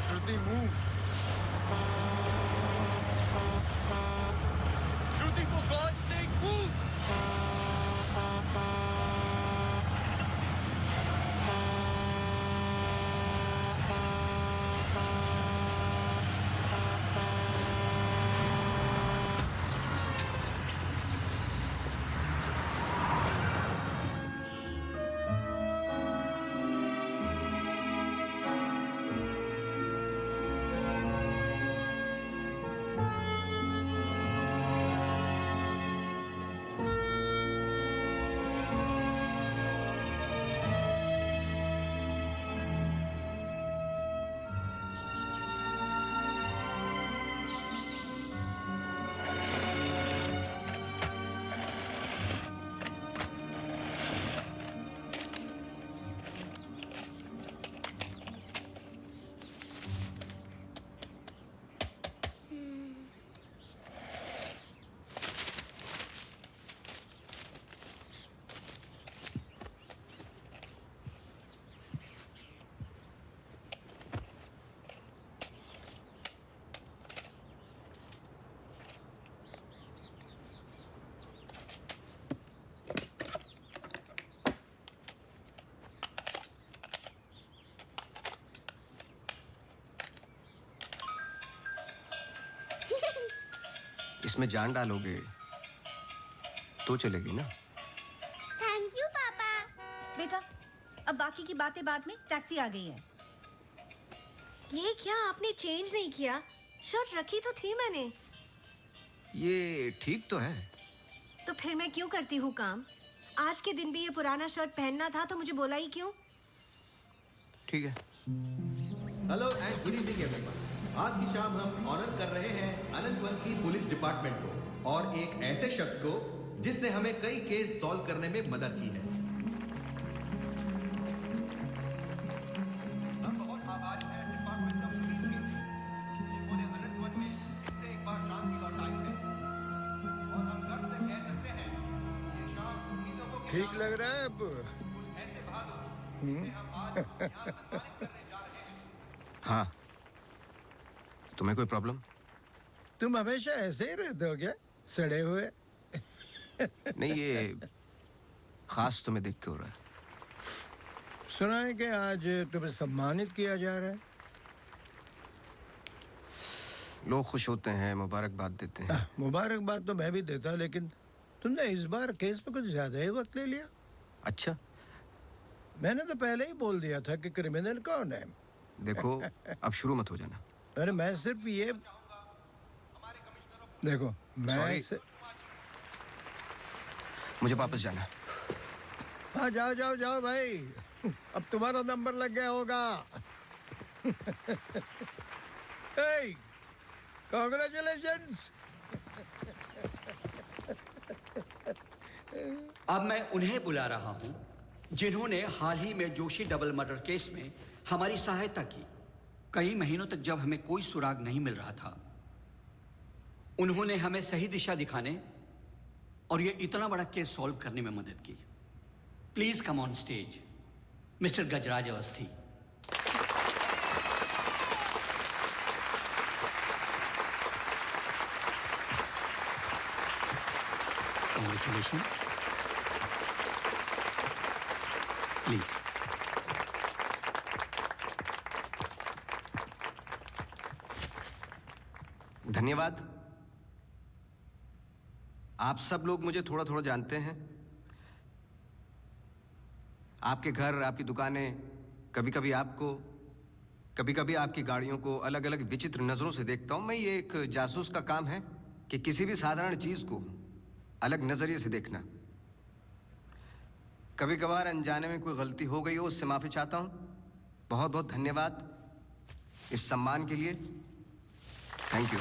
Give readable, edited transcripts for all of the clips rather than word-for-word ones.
Shruti, move. Shruti, for God's sake, move. इसमें जान डालोगे तो चलेगी ना। थैंक यू पापा। बेटा, अब बाकी की बातें बाद में, टैक्सी आ गई है। ये क्या आपने चेंज नहीं किया? शर्ट रखी तो थी मैंने। ये ठीक तो है। तो फिर मैं क्यों करती हूँ काम? आज के दिन भी ये पुराना शर्ट पहनना था तो मुझे बोला ही क्यों? ठीक है। Hello and good evening everyone. आज की शाम हम ऑनर कर रहे हैं अनंतवन की पुलिस डिपार्टमेंट को और एक ऐसे शख्स को जिसने हमें कई केस सॉल्व करने में मदद की है। हम बहुत आभारी हैं डिपार्टमेंट ऑफ पुलिस के, जिन्होंने अनंतवन में फिर से एक बार शांति लौटाई है और हम गर्व से कह सकते हैं ये शाम उन्हीं लोगों के ठीक लग रहा है अब? कुछ ऐसे बहादुर जिन्हें हम आज यहाँ सम्मानित करने जा रहे हैं। हाँ, तुम्हें कोई प्रॉब्लम? तुम हमेशा ऐसे ही रहते हो क्या, सड़े हुए? नहीं, ये खास तुम्हें देख के हो रहा है। सुना है कि आज तुम्हें सम्मानित किया जा रहा है। लोग खुश होते हैं, मुबारकबाद देते हैं। मुबारकबाद तो मैं भी देता, लेकिन तुमने इस बार केस पे कुछ ज्यादा ही वक्त ले लिया। अच्छा, मैंने तो पहले ही बोल दिया था कि क्रिमिनल कौन है। देखो अब शुरू मत हो जाना। अरे मैं सिर्फ ये देखो, मैं Sorry. मुझे वापस जाना है। हाँ, जाओ जाओ जाओ भाई, अब तुम्हारा नंबर लग गया होगा। hey, congratulations. अब मैं उन्हें बुला रहा हूं जिन्होंने हाल ही में जोशी डबल मर्डर केस में हमारी सहायता की। कई महीनों तक जब हमें कोई सुराग नहीं मिल रहा था, उन्होंने हमें सही दिशा दिखाने और ये इतना बड़ा केस सॉल्व करने में मदद की। Please come on stage mister Gajraj Awasthi. Congratulations. Please. धन्यवाद। आप सब लोग मुझे थोड़ा थोड़ा जानते हैं। आपके घर, आपकी दुकानें, कभी कभी आपको, कभी कभी आपकी गाड़ियों को अलग अलग विचित्र नज़रों से देखता हूं। मैं, ये एक जासूस का काम है कि किसी भी साधारण चीज़ को अलग नज़रिए से देखना। कभी कभार अनजाने में कोई गलती हो गई हो, उससे माफ़ी चाहता हूं। बहुत बहुत धन्यवाद इस सम्मान के लिए। Thank you.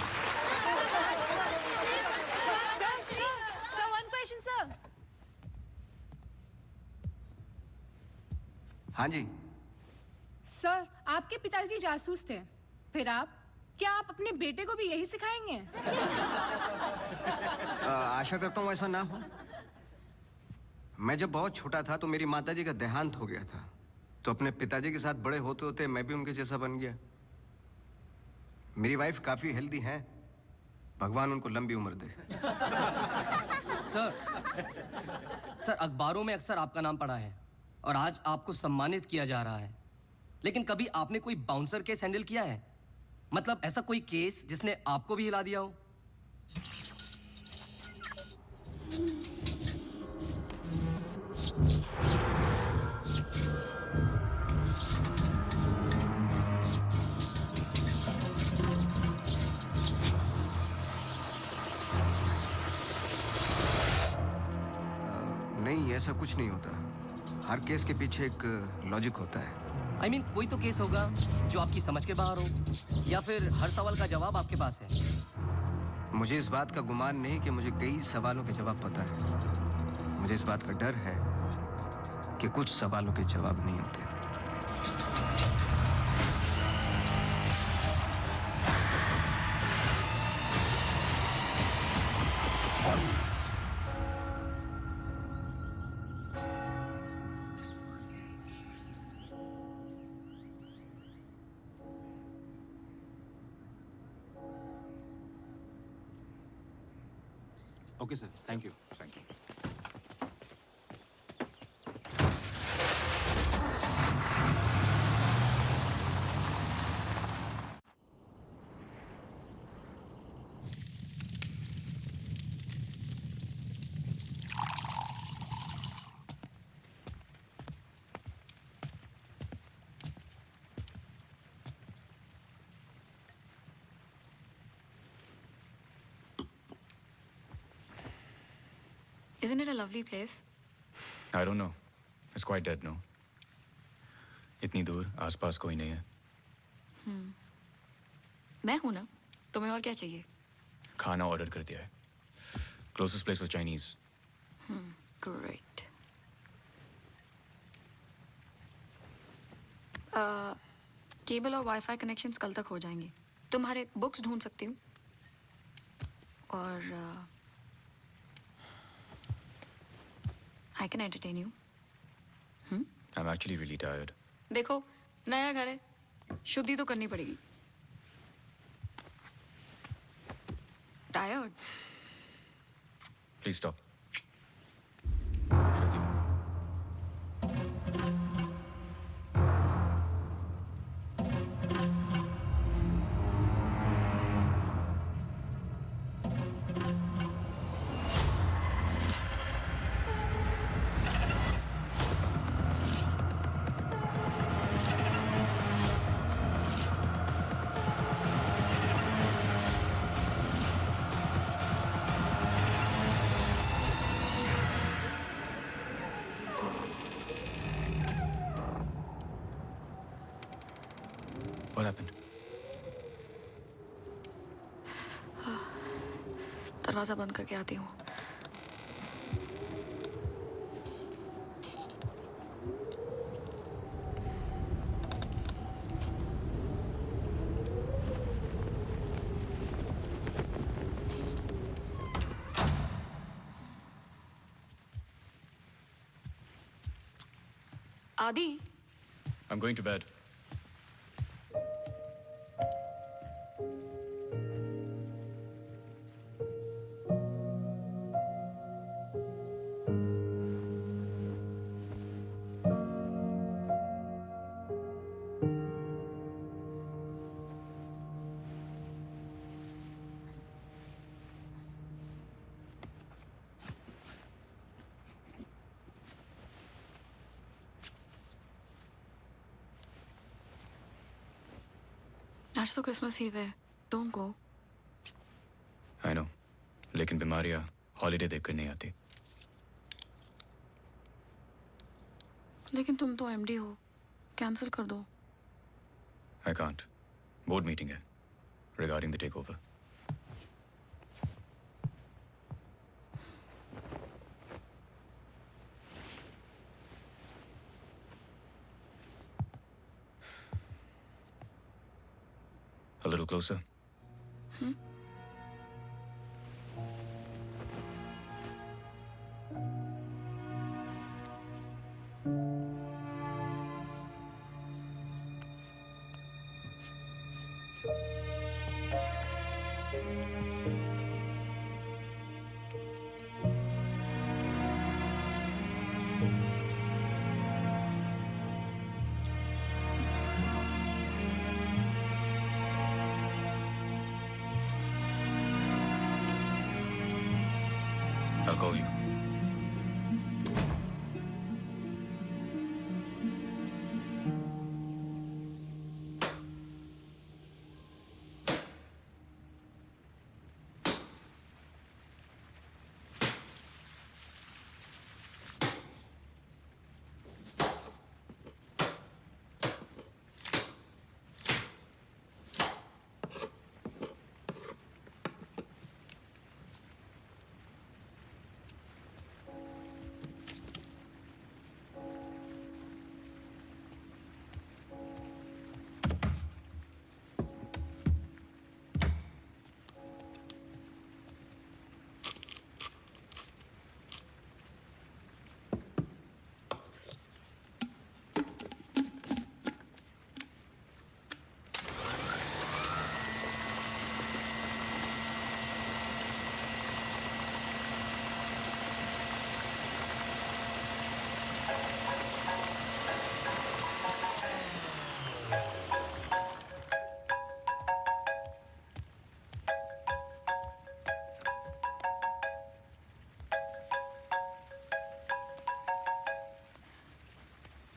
Sir, one question, sir. हाँ जी। सर, आपके पिताजी जासूस थे, फिर आप, क्या आप अपने बेटे को भी यही सिखाएंगे? आशा करता हूँ ऐसा ना हो। मैं जब बहुत छोटा था तो मेरी माताजी का देहांत हो गया था, तो अपने पिताजी के साथ बड़े होते होते मैं भी उनके जैसा बन गया। मेरी वाइफ काफ़ी हेल्दी है, भगवान उनको लंबी उम्र दे। सर सर अखबारों में अक्सर आपका नाम पड़ा है और आज आपको सम्मानित किया जा रहा है, लेकिन कभी आपने कोई बाउंसर केस हैंडल किया है? मतलब ऐसा कोई केस जिसने आपको भी हिला दिया हो? नहीं, ऐसा कुछ नहीं होता। हर केस के पीछे एक लॉजिक होता है। I mean, कोई तो केस होगा जो आपकी समझ के बाहर हो, या फिर हर सवाल का जवाब आपके पास है। मुझे इस बात का गुमान नहीं कि मुझे कई सवालों के जवाब पता है। मुझे इस बात का डर है कि कुछ सवालों के जवाब नहीं होते। Okay, sir. Thank you. Thank you. Isn't it a lovely place? I don't know. It's quite dead, no? इतनी दूर आसपास कोई नहीं है। मैं हूं ना, तुम्हें और क्या चाहिए? खाना ऑर्डर कर दिया है। Closest place was Chinese. Great. Cable और वाईफाई कनेक्शंस कल तक हो जाएंगे। तुम्हारे बुक्स ढूंढ सकती हूँ और I can entertain you. I'm actually really tired. देखो, नया घर है, शुद्धि तो करनी पड़ेगी। Tired? Please stop. Shruti. What happened? दरवाजा बंद करके आती हूँ। आदि, I'm going to bed. आज तो क्रिसमस ईव है। Don't go. I know. लेकिन बीमारियां हॉलीडे देखकर नहीं आती। लेकिन तुम तो एमडी हो, कैंसिल कर दो। I can't. Board meeting है regarding the takeover. A little closer. I'll call you.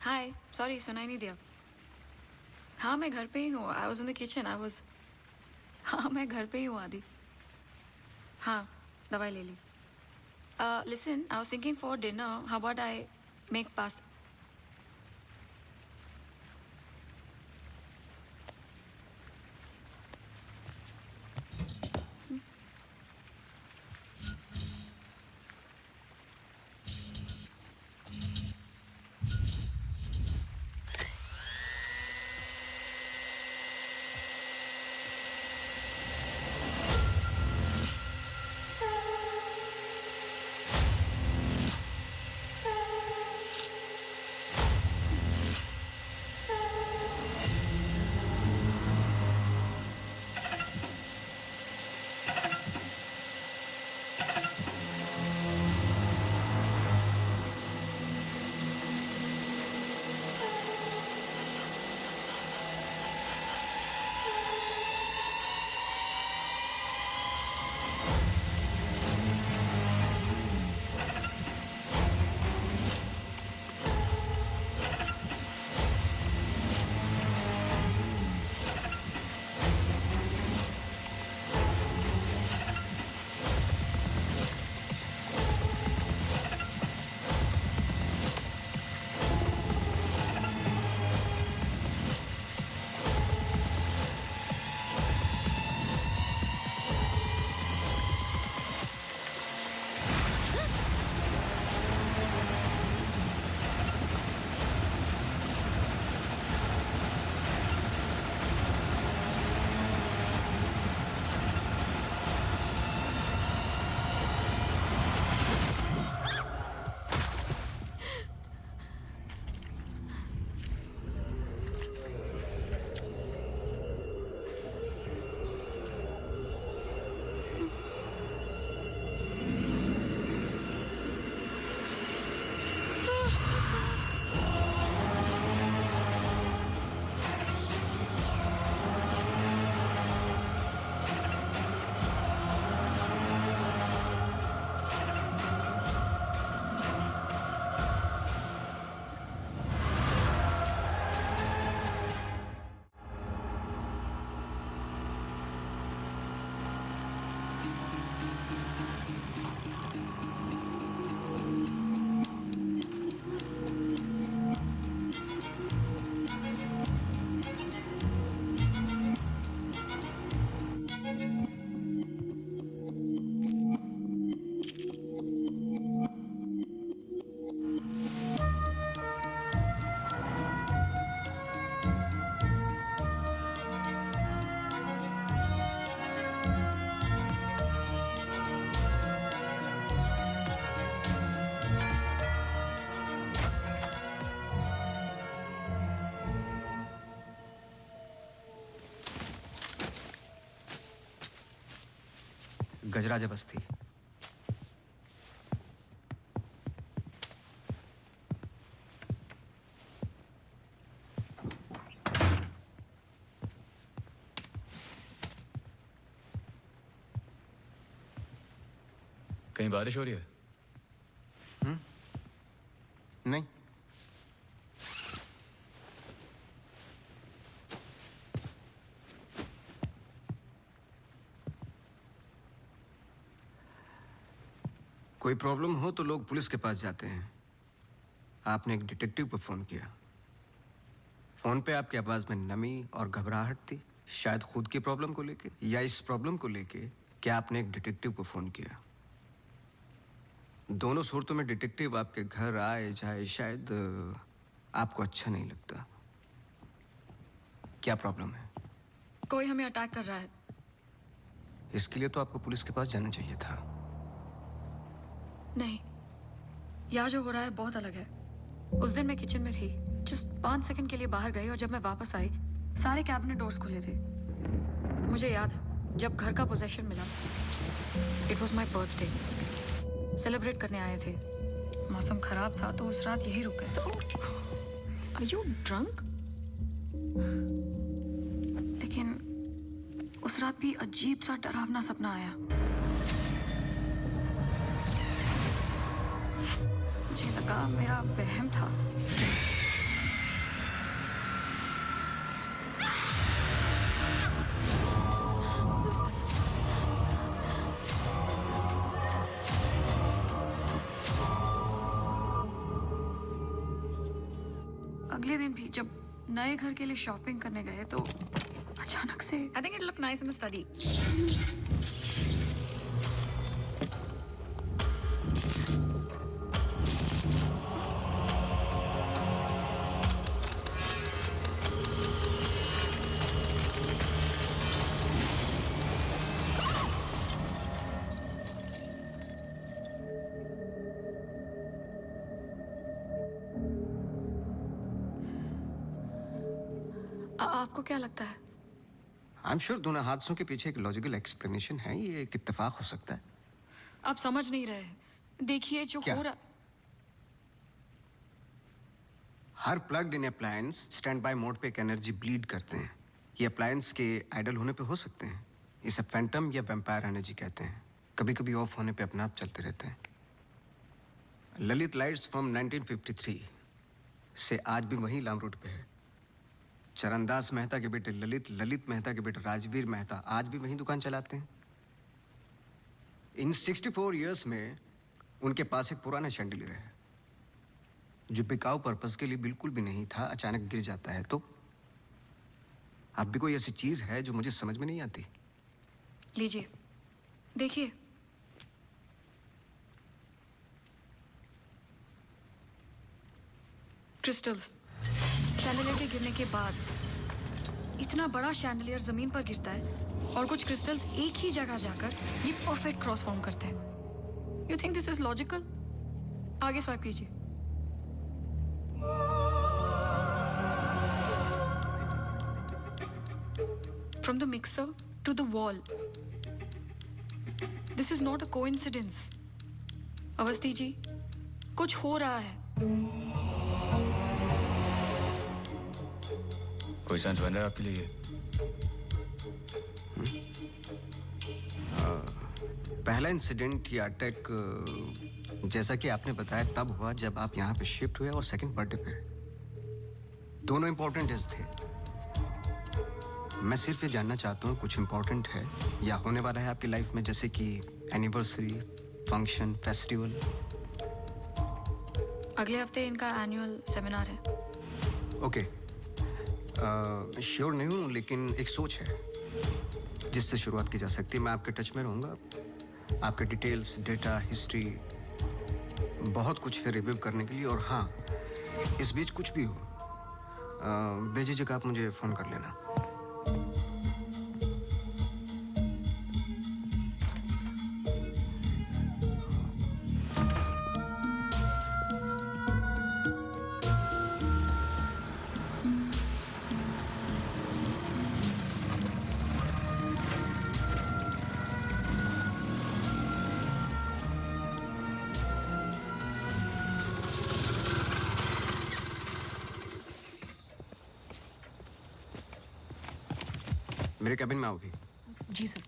Hi, sorry सुनाई नहीं दिया। हाँ मैं घर पे ही हूँ। I was in the kitchen. हाँ मैं घर पे ही हूँ आदि। हाँ दवाई ले ली। Listen, I was thinking for dinner how about I make pasta. Gajraj बस्ती। कहीं बारिश हो रही है? नहीं। कोई प्रॉब्लम हो तो लोग पुलिस के पास जाते हैं। आपने एक डिटेक्टिव को फोन किया। फोन पे आपकी आवाज में नमी और घबराहट थी, शायद खुद की प्रॉब्लम को लेके या इस प्रॉब्लम को लेके कि आपने एक डिटेक्टिव को फोन किया। दोनों सूरतों में डिटेक्टिव आपके घर आए जाए शायद आपको अच्छा नहीं लगता। क्या प्रॉब्लम है? कोई हमें अटैक कर रहा है। इसके लिए तो आपको पुलिस के पास जाना चाहिए था। नहीं, यहाँ जो हो रहा है बहुत अलग है। उस दिन मैं किचन में थी, जस्ट 5 सेकंड के लिए बाहर गई और जब मैं वापस आई सारे कैबिनेट डोर्स खुले थे। मुझे याद है जब घर का पोजेशन मिला, it was my birthday, celebrate करने आए थे। मौसम खराब था तो उस रात यही रुक गए। Are you drunk? लेकिन उस रात भी अजीब सा डरावना सपना आया। मुझे लगा मेरा वहम था। अगले दिन भी जब नए घर के लिए शॉपिंग करने गए तो अचानक से I think it look nice in the study. आपको क्या लगता है? आई एम श्योर दोनों हादसों के पीछे एक लॉजिकल एक्सप्लेनेशन है। ये एक इत्तेफाक हो सकता है। आप समझ नहीं रहे हैं। देखिए जो क्या? हो रहा। हर plugged in appliance standby mode पे एक एनर्जी ब्लीड करते हैं। ये अप्लायंस के आइडल होने पे हो सकते हैं। इसे फैंटम या वैम्पायर एनर्जी कहते हैं। कभी कभी ऑफ होने पे अपने आप चलते रहते हैं। ललित लाइट्स फ्रॉम 1953 से आज भी वही लाम रोड पे है। चरणदास मेहता के बेटे ललित, ललित मेहता के बेटे राजवीर मेहता आज भी वही दुकान चलाते हैं। इन 64 इयर्स में उनके पास एक पुराना शैंडलियर है जो बिकाऊ पर्पस के लिए बिल्कुल भी नहीं था, अचानक गिर जाता है। तो अब भी कोई ऐसी चीज है जो मुझे समझ में नहीं आती। लीजिए, देखिए। क्रिस्टल्स। शैंडलियर के गिरने के बाद इतना बड़ा शैंडलियर जमीन पर गिरता है और कुछ क्रिस्टल्स एक ही जगह जाकर ये परफेक्ट क्रॉस फॉर्म करते हैं। You think this is logical? आगे स्वाइप कीजिए। From the mixer to the wall. This is not a coincidence. Awasthi ji, कुछ हो रहा है। कोई सेंस बन रहा है आपके लिए? पहला इंसिडेंट या अटैक जैसा कि आपने बताया तब हुआ जब आप यहाँ पे शिफ्ट हुए और सेकंड बर्थडे पे। दोनों इंपॉर्टेंट डेज थे। मैं सिर्फ ये जानना चाहता हूँ कुछ इंपॉर्टेंट है या होने वाला है आपकी लाइफ में, जैसे कि एनिवर्सरी, फंक्शन, फेस्टिवल। अगले हफ्ते इनका एनुअल सेमिनार है। ओके, श्योर नहीं हूँ लेकिन एक सोच है जिससे शुरुआत की जा सकती है। मैं आपके टच में रहूँगा। आपके डिटेल्स, डेटा, हिस्ट्री बहुत कुछ है रिव्यू करने के लिए। और हाँ, इस बीच कुछ भी हो बेझिझक आप मुझे फ़ोन कर लेना। मेरे कैबिन में आओगी? जी सर।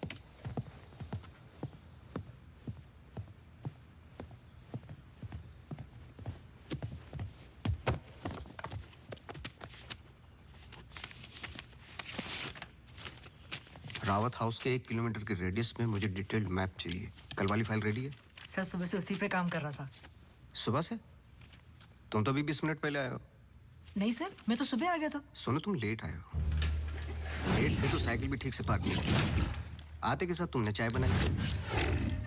रावत हाउस के 1 किलोमीटर के रेडियस में मुझे डिटेल्ड मैप चाहिए। कल वाली फाइल रेडी है? सर सुबह से उसी पे काम कर रहा था। सुबह से? तुम तो अभी 20 मिनट पहले आए हो। नहीं सर, मैं तो सुबह आ गया था। सुनो, तुम लेट आए हो। लेट थे तो साइकिल भी ठीक से पार्क नहीं की। आते के साथ तुमने चाय बनाई।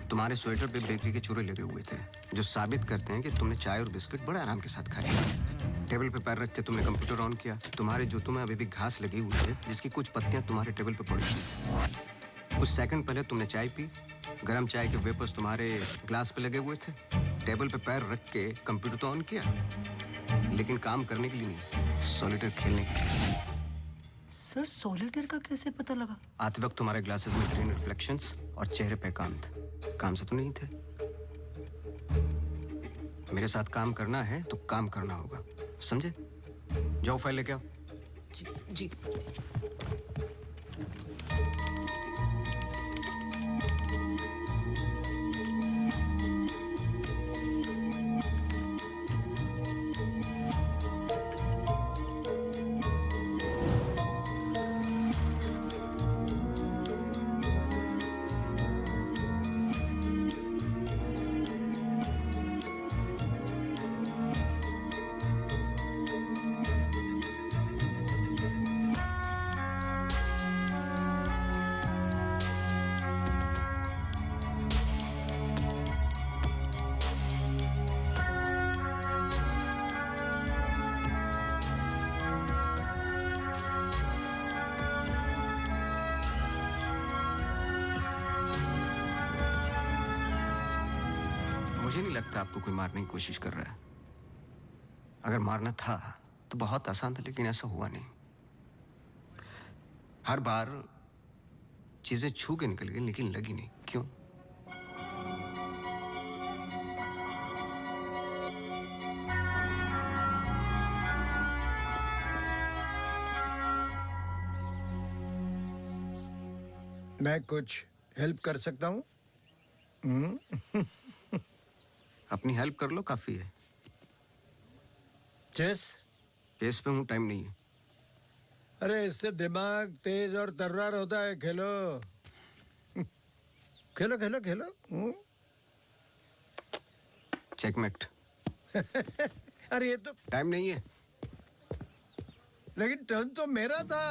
तुम्हारे स्वेटर पे बेकरी के चूरे लगे हुए थे जो साबित करते हैं कि तुमने चाय और बिस्किट बड़े आराम के साथ खाए। टेबल पे पैर रख के तुमने कंप्यूटर ऑन किया। तुम्हारे जूतों में अभी भी घास लगी हुई है जिसकी कुछ पत्तियां तुम्हारे टेबल पे पड़ी थी। कुछ सेकंड पहले तुमने चाय पी। गर्म चाय के वेपर्स तुम्हारे ग्लास पे लगे हुए थे। टेबल पे पैर रख के कंप्यूटर तो ऑन किया, लेकिन काम करने के लिए नहीं, सॉलिटेयर खेलने के लिए। सर सॉलिटेयर का कैसे पता लगा? आते वक्त तुम्हारे ग्लासेस में ग्रीन रिफ्लेक्शंस और चेहरे पे काम से तो नहीं थे। मेरे साथ काम करना है तो काम करना होगा, समझे? जाओ फाइल लेके आओ। जी। मुझे नहीं लगता आपको कोई मारने की कोशिश कर रहा है। अगर मारना था तो बहुत आसान था, लेकिन ऐसा हुआ नहीं। हर बार चीजें छू के निकल गई लेकिन लगी नहीं। क्यों? मैं कुछ हेल्प कर सकता हूँ? अपनी हेल्प कर लो, काफी है। चेस? केस पे हूँ, टाइम नहीं है। अरे इससे दिमाग तेज और तर्रार होता है। खेलो खेलो खेलो खेलो। चेकमेट। अरे ये तो टाइम नहीं है। लेकिन टर्न तो मेरा था।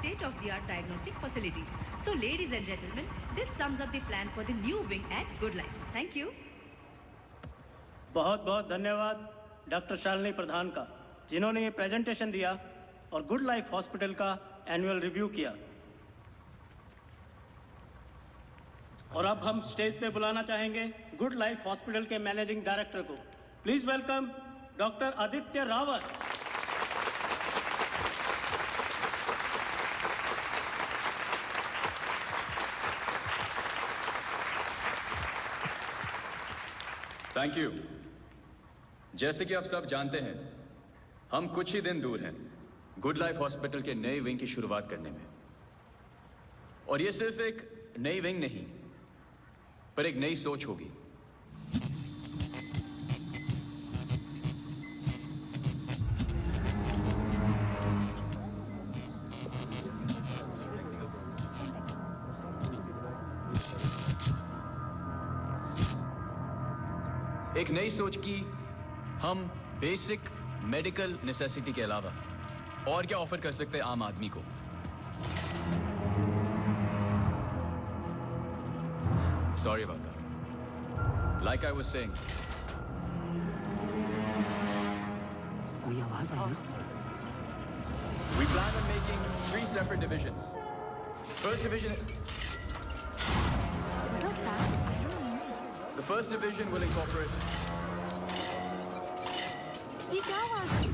state-of-the-art diagnostic facilities. So, ladies and gentlemen, this sums up the plan for the new wing at Good Life. Thank you. बहुत बहुत धन्यवाद डॉक्टर शालिनी प्रधान का, जिन्होंने ये प्रेजेंटेशन दिया और गुड लाइफ हॉस्पिटल का एनुअल रिव्यू किया। और अब हम स्टेज पे बुलाना चाहेंगे गुड लाइफ हॉस्पिटल के मैनेजिंग डायरेक्टर को। Please welcome doctor Aditya Rawat. Thank you. जैसे कि आप सब जानते हैं, हम कुछ ही दिन दूर हैं गुड लाइफ हॉस्पिटल के नए विंग की शुरुआत करने में। और ये सिर्फ एक नई विंग नहीं, पर एक नई सोच होगी। एक नई सोच की हम बेसिक मेडिकल नेसेसिटी के अलावा और क्या ऑफर कर सकते हैं आम आदमी को। Sorry about that. Like I was saying. कोई आवाज आई ना? We plan on making 3 separate divisions. First division. What was that? I don't know. The first division will incorporate. ये क्या आवाज है?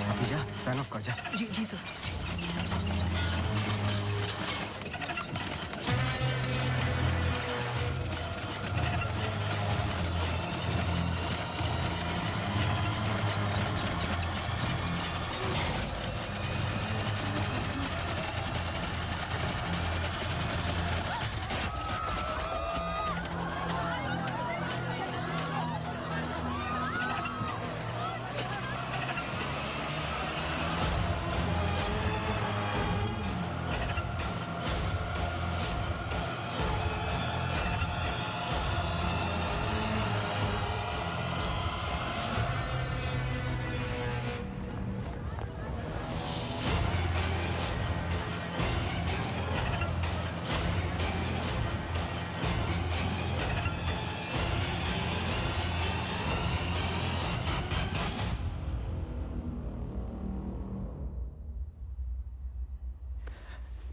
अभी जा, फैन ऑफ कर जा। जी जी सर।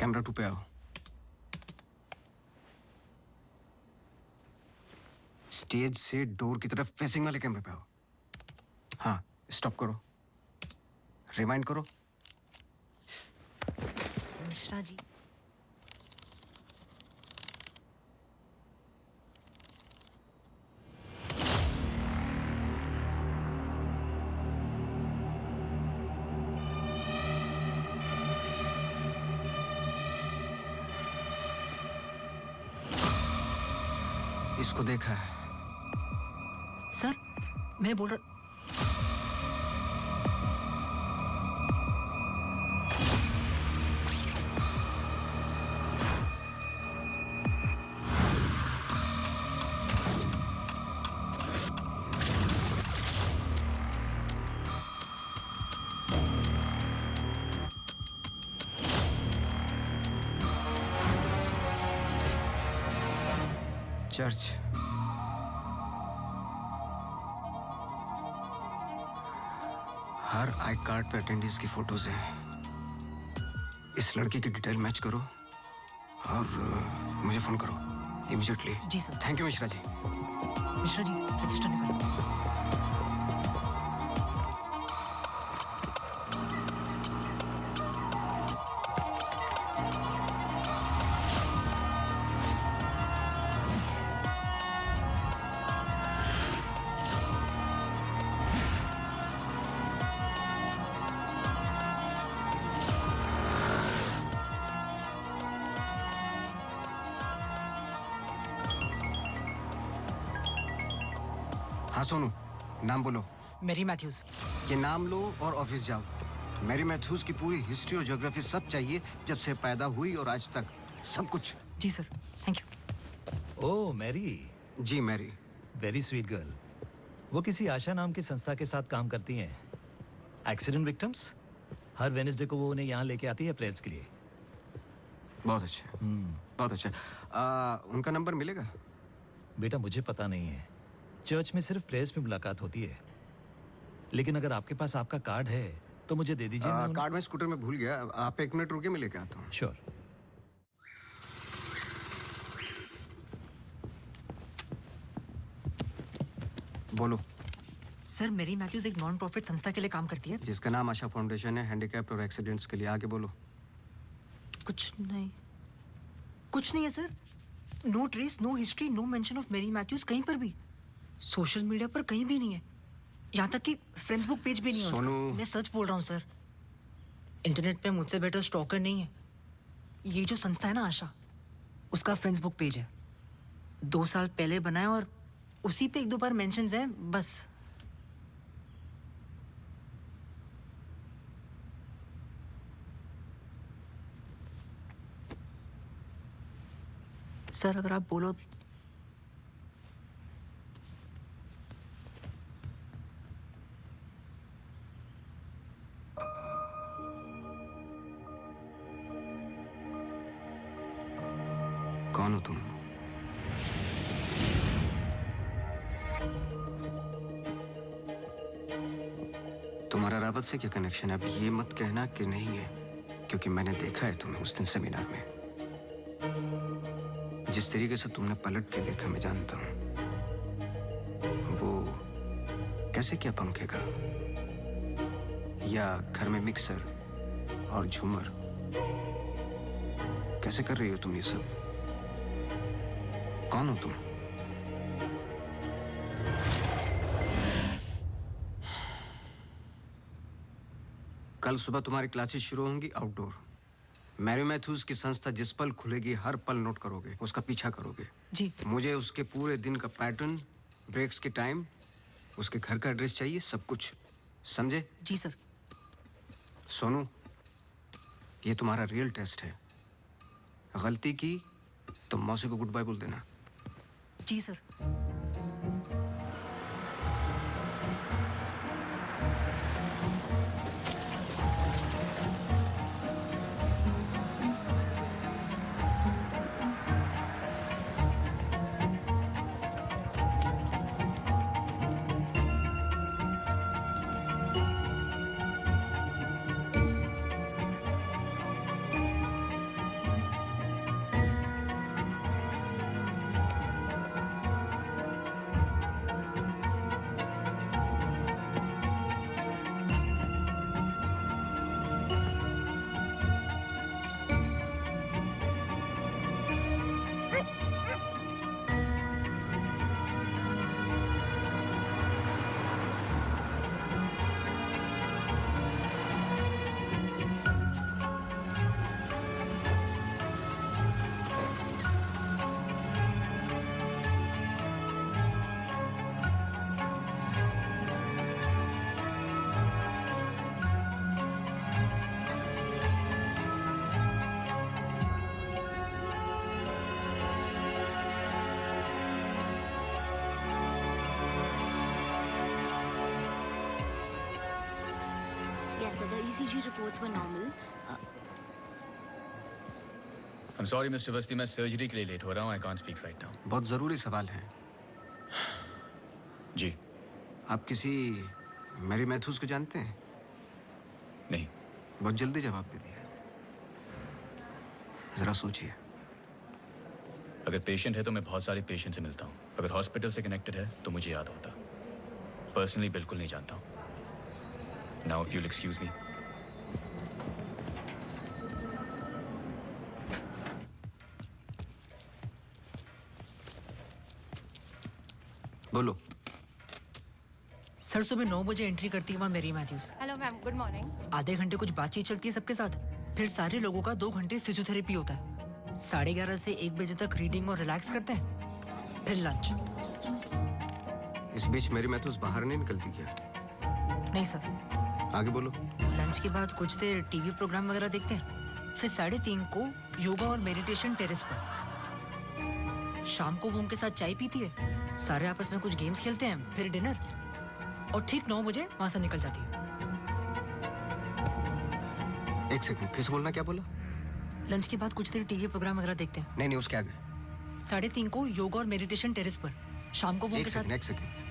कैमरा 2 पे आओ। स्टेज से डोर की तरफ फेसिंग वाले कैमरे पे आओ। हाँ, स्टॉप करो, रिवाइंड करो। मिश्रा जी। इसको देखा है? सर मैं बोल रहा चर्च। हर आई कार्ड पे अटेंडीज की फोटोज हैं। इस लड़की की डिटेल मैच करो और मुझे फोन करो इमीडिएटली। जी sir. Thank you Mishra ji. Mishra ji register निकालो। हाँ सोनू, नाम बोलो। Mary Matthews. ये नाम लो और ऑफिस जाओ। मैरी मैथ्यूज की पूरी हिस्ट्री और ज्योग्राफी सब चाहिए, जब से पैदा हुई और आज तक सब कुछ। जी sir, thank you. Oh Mary. जी मैरी। Very sweet girl. वो किसी आशा नाम की संस्था के साथ काम करती हैं। Accident victims. हर वेडनेसडे को वो उन्हें यहाँ लेके आती है प्रेयर्स के लिए। बहुत अच्छा। बहुत अच्छा। उनका नंबर मिलेगा? बेटा मुझे पता नहीं है, चर्च में सिर्फ प्रेयर्स में मुलाकात होती है। लेकिन अगर आपके पास आपका कार्ड है तो मुझे दे दीजिए। कार्ड मैं स्कूटर में भूल गया, आप 1 मिनट रुके, मैं लेके आता हूँ। श्योर। बोलो। सर मैरी मैथ्यूज एक नॉन प्रॉफिट संस्था के लिए काम करती है जिसका नाम आशा फाउंडेशन है, हैंडीकैप्ड और एक्सीडेंट्स के लिए। आगे बोलो। कुछ नहीं है sir. No trace, no history, no mention of Mary Mathews कहीं पर भी। सोशल मीडिया पर कहीं भी नहीं है, यहाँ तक कि फेसबुक पेज भी नहीं है उसका। मैं सच बोल रहा हूँ सर। इंटरनेट पे मुझसे बेटर स्टॉकर नहीं है। ये जो संस्था है ना आशा, उसका फेसबुक पेज है, 2 साल पहले बनाया और उसी पे 1-2 बार मेंशंस हैं बस। सर अगर आप बोलो कौन हो तुम? तुम्हारा रावत से क्या कनेक्शन है? अब ये मत कहना कि नहीं है, क्योंकि मैंने देखा है तुम्हें उस दिन सेमिनार में। जिस तरीके से तुमने पलट के देखा मैं जानता हूं। वो कैसे क्या पंखे का, या घर में मिक्सर और झूमर, कैसे कर रही हो तुम ये सब? कौन हो तुम? कल सुबह तुम्हारी क्लासेस शुरू होंगी आउटडोर। मैरी मैथ्यूज की संस्था जिस पल खुलेगी हर पल नोट करोगे, उसका पीछा करोगे। जी। मुझे उसके पूरे दिन का पैटर्न, ब्रेक्स के टाइम, उसके घर का एड्रेस चाहिए, सब कुछ। समझे? जी सर। सोनू, ये तुम्हारा रियल टेस्ट है। गलती की तो मौसी को गुड बाय बोल देना। जी sir. Yes, so the ECG reports were normal. I'm sorry, Mr. Vasti, मैं सर्जरी के लिए लेट हो रहा हूँ। I can't speak right now. बहुत ज़रूरी सवाल है। जी। आप किसी मैरी मैथ्यूज को जानते हैं? नहीं। बहुत जल्दी जवाब दे दिया। ज़रा सोचिए। अगर पेशेंट है तो मैं बहुत सारे पेशेंट से मिलता हूँ। अगर हॉस्पिटल से कनेक्टेड है तो मुझे याद होता। पर्सनली बिल्कुल नहीं जानता हूँ। Now, if you'll excuse me. बोलो। सर सुबह 9 बजे एंट्री करती है वहाँ Mary Mathews. Hello ma'am, good morning. आधे घंटे कुछ बातचीत चलती है सबके साथ, फिर सारे लोगों का 2 घंटे फिजियोथेरेपी होता है। 11:30 से 1 बजे तक रीडिंग और रिलैक्स करते हैं, फिर लंच। इस बीच मेरी मैथ्यूज बाहर नहीं निकलती क्या? नहीं सर। आगे बोलो। लंच के बाद कुछ देर टीवी प्रोग्राम वगैरह देखते हैं, फिर 3:30 को योगा और मेडिटेशन टेरेस पर। शाम को वो उनके साथ चाय पीती है, सारे आपस में कुछ गेम्स खेलते हैं, फिर डिनर, और ठीक 9 बजे वहां से निकल जाती है। एक सेकंड, फिर से बोलना, क्या बोला? लंच के बाद कुछ देर टीवी प्रोग्राम वगैरह देखते हैं। नहीं, उसके आगे। 3:30 को योगा और मेडिटेशन टेरेस पर। शाम को वो उनके साथ। एक सेकंड।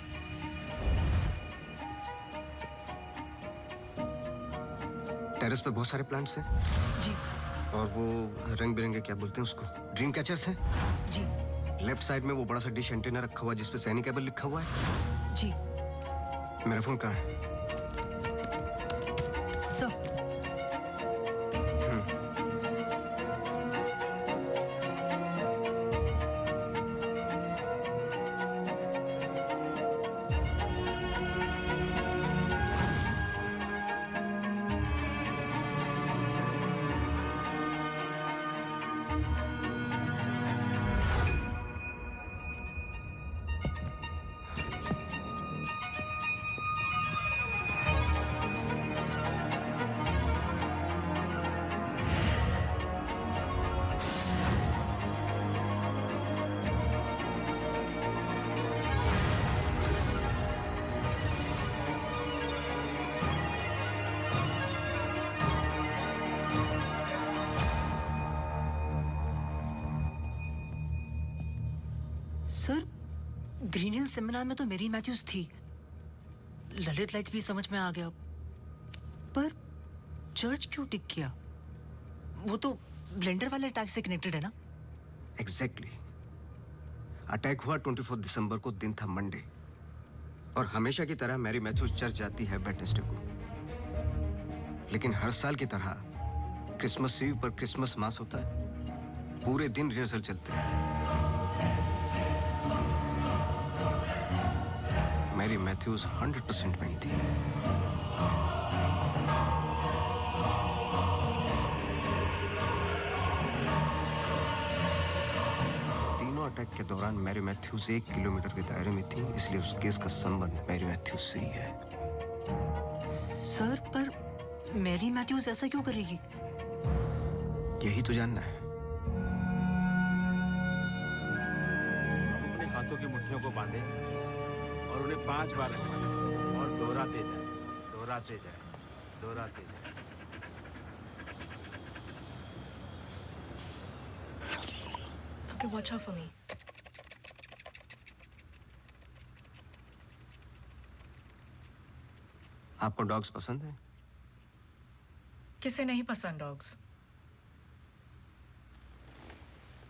टेरेस पे बहुत सारे प्लांट्स हैं। जी। और वो रंग बिरंगे, क्या बोलते हैं उसको, ड्रीम कैचर्स हैं। जी। लेफ्ट साइड में वो बड़ा सा डिश एंटीना रखा हुआ है जिसपे सैनिक केबल लिखा हुआ है। जी। मेरा फोन कहाँ है? सर। ग्रीन हिल सेमिनार में तो मेरी मैथ्यूज थी, ललित लाइट्स भी समझ में आ गया, पर चर्च क्यों टिक किया? वो तो ब्लेंडर वाले अटैक से कनेक्टेड है ना? एग्जैक्टली। अटैक हुआ 24 दिसंबर को, दिन था मंडे, और हमेशा की तरह मैरी मैथ्यूज चर्च जाती है वेडनेसडे को। लेकिन हर साल की तरह क्रिसमस ईव पर क्रिसमस मास होता है, पूरे दिन रिहर्सल चलते हैं। मैरी मैथ्यूज 100% वहीं थी। तीनों अटैक के दौरान मैरी मैथ्यूज 1 किलोमीटर के दायरे में थी, इसलिए उस केस का संबंध मैरी मैथ्यूज से ही है। सर, पर मैरी मैथ्यूज ऐसा क्यों करेगी? यही तो जानना है। अपने हाथों की मुट्ठियों को बांधे और उन्हें 5 बार रखें और दोहराते जाए, दोहराते जाए, दोहराते जाए। Okay, watch out for me. आपको डॉग्स पसंद है? किसे नहीं पसंद dogs?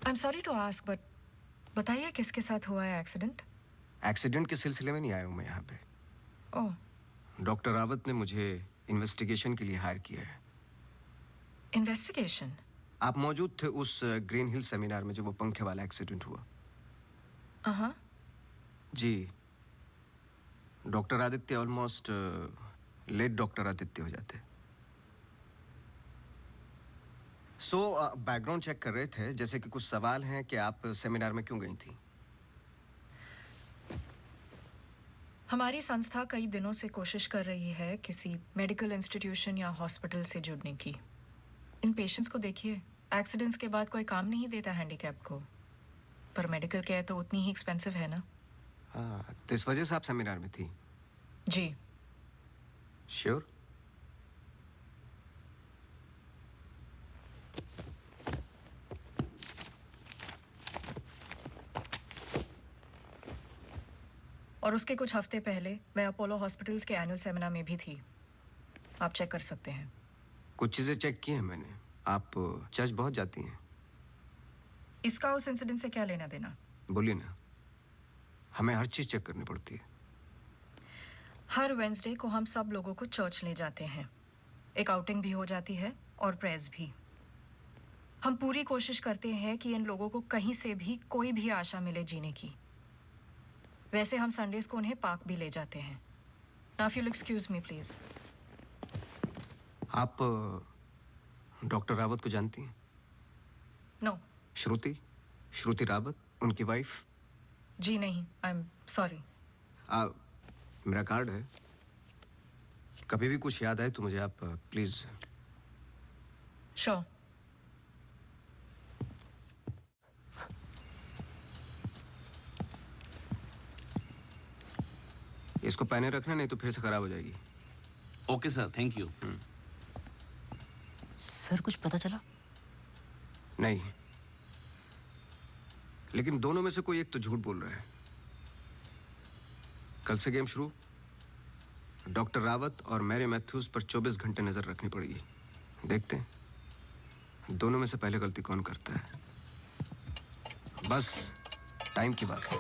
I am sorry to ask, but बताइए किसके साथ हुआ है एक्सीडेंट? एक्सीडेंट के सिलसिले में नहीं आया हूं मैं यहाँ पे। ओह, डॉक्टर रावत ने मुझे इन्वेस्टिगेशन के लिए हायर किया है। इन्वेस्टिगेशन? आप मौजूद थे उस ग्रीन हिल सेमिनार में जो वो पंखे वाला एक्सीडेंट हुआ? हाँ। जी। Doctor Aditya almost late doctor Aditya हो जाते। बैकग्राउंड चेक कर रहे थे, जैसे कि कुछ सवाल हैं कि आप सेमिनार में क्यों गई थी? हमारी संस्था कई दिनों से कोशिश कर रही है किसी मेडिकल इंस्टीट्यूशन या हॉस्पिटल से जुड़ने की। इन पेशेंट्स को देखिए, एक्सीडेंट्स के बाद कोई काम नहीं देता हैंडीकैप को, पर मेडिकल केयर तो उतनी ही एक्सपेंसिव है ना। हाँ, तो इस वजह से आप सेमिनार में थी? जी। श्योर? और उसके कुछ हफ्ते पहले मैं अपोलो हॉस्पिटल्स के एनुअल सेमिनार में भी थी, आप चेक कर सकते हैं। कुछ चीजें चेक की हैं मैंने। आप चर्च बहुत जाती हैं। इसका उस इंसिडेंट से क्या लेना देना? बोलिए ना, हमें हर चीज चेक करनी पड़ती है। हर वेंसडे को हम सब लोगों को चर्च ले जाते हैं, एक आउटिंग भी हो जाती है और प्रेयर्स भी। हम पूरी कोशिश करते हैं कि इन लोगों को कहीं से भी कोई भी आशा मिले जीने की। वैसे हम संडेज को उन्हें पार्क भी ले जाते हैं। Now if you excuse me please. आप डॉक्टर रावत को जानती हैं? नो। श्रुति रावत, उनकी वाइफ? जी नहीं, आई एम सॉरी। मेरा कार्ड है, कभी भी कुछ याद आए तो मुझे आप प्लीज। श्योर। इसको पहने रखना, नहीं तो फिर से खराब हो जाएगी। Okay sir, thank you. Sir, कुछ पता चला? नहीं, लेकिन दोनों में से कोई एक तो झूठ बोल रहा है। कल से गेम शुरू। डॉक्टर रावत और मैरी मैथ्यूज पर 24 घंटे नजर रखनी पड़ेगी। देखते हैं दोनों में से पहले गलती कौन करता है। बस टाइम की बात है।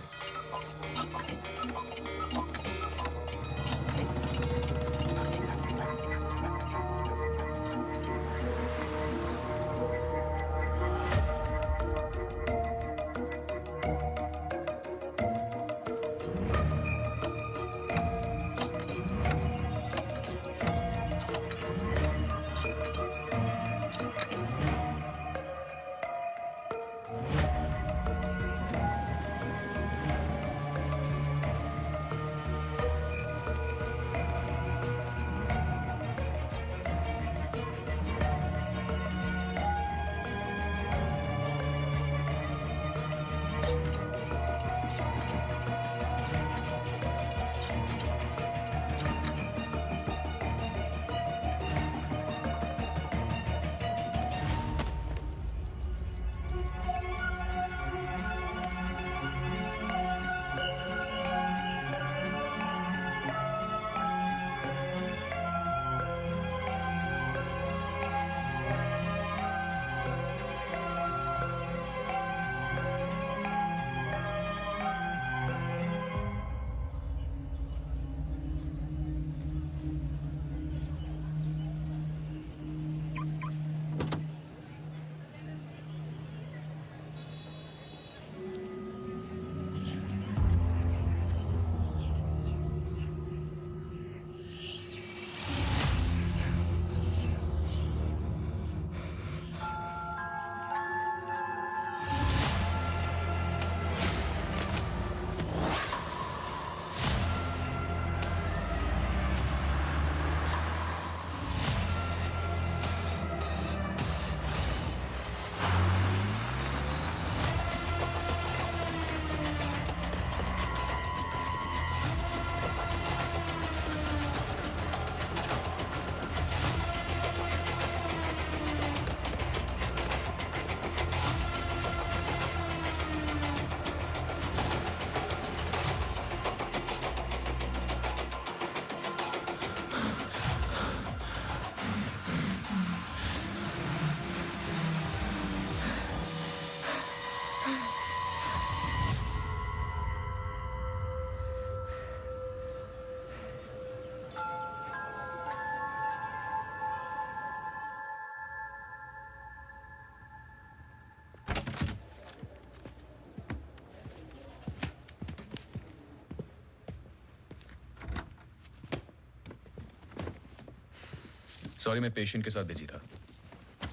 सॉरी, मैं पेशेंट के साथ बिजी था।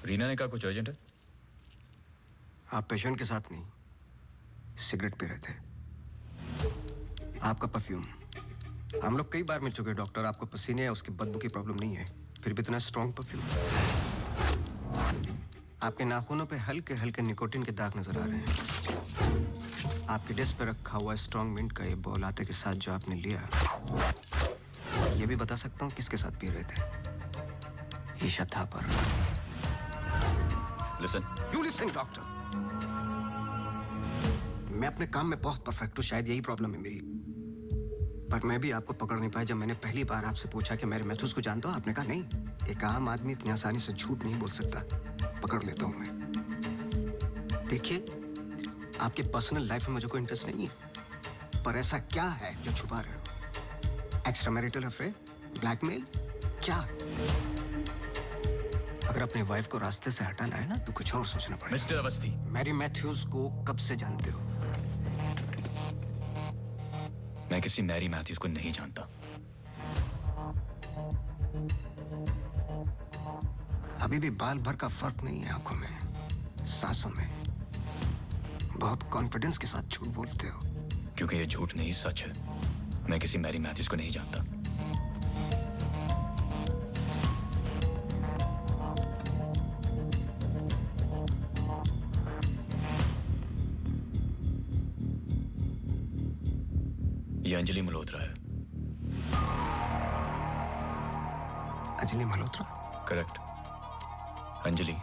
रीना ने कहा कुछ अर्जेंट है। आप पेशेंट के साथ नहीं, सिगरेट पी रहे थे। आपका परफ्यूम, हम लोग कई बार मिल चुके हैं डॉक्टर। आपको पसीने या उसकी बदबू की प्रॉब्लम नहीं है, फिर भी इतना स्ट्रॉन्ग परफ्यूम। आपके नाखूनों पे हल्के हल्के निकोटिन के दाग नजर आ रहे हैं। आपके डेस्क पे रखा हुआ स्ट्रॉन्ग मिंट का ये बॉल आते के साथ जो आपने लिया, ये भी बता सकता हूँ किसके साथ पी रहे थे। Isha Thapar. Listen. You listen doctor. मैं अपने काम में बहुत परफेक्ट हूँ, शायद यही प्रॉब्लम है मेरी। पर मैं भी आपको पकड़ नहीं पाया। जब मैंने पहली बार आपसे पूछा कि मेरे मैथ्यूज को जानते हो, आपने कहा नहीं। एक आम आदमी इतनी आसानी से झूठ नहीं बोल सकता। पकड़ लेता हूं मैं। देखिए, आपके पर्सनल लाइफ में मुझे कोई इंटरेस्ट नहीं है, पर ऐसा क्या है जो छुपा रहे हो? एक्स्ट्रा मैरिटल अफेयर, ब्लैकमेल, क्या? अगर अपनी वाइफ को रास्ते से हटाना है ना, तो कुछ और सोचना पड़ेगा। मिस्टर अवस्थी, मैरी मैथ्यूज को कब से जानते हो? मैं किसी मैरी मैथ्यूज को नहीं जानता। अभी भी बाल भर का फर्क नहीं है आंखों में, सांसों में। बहुत कॉन्फिडेंस के साथ झूठ बोलते हो। क्योंकि ये झूठ नहीं, सच है। मैं किसी मैरी मैथ्यूज को नहीं जानता। ये अंजलि मल्होत्रा है। अंजलि मल्होत्रा? करेक्ट। अंजलि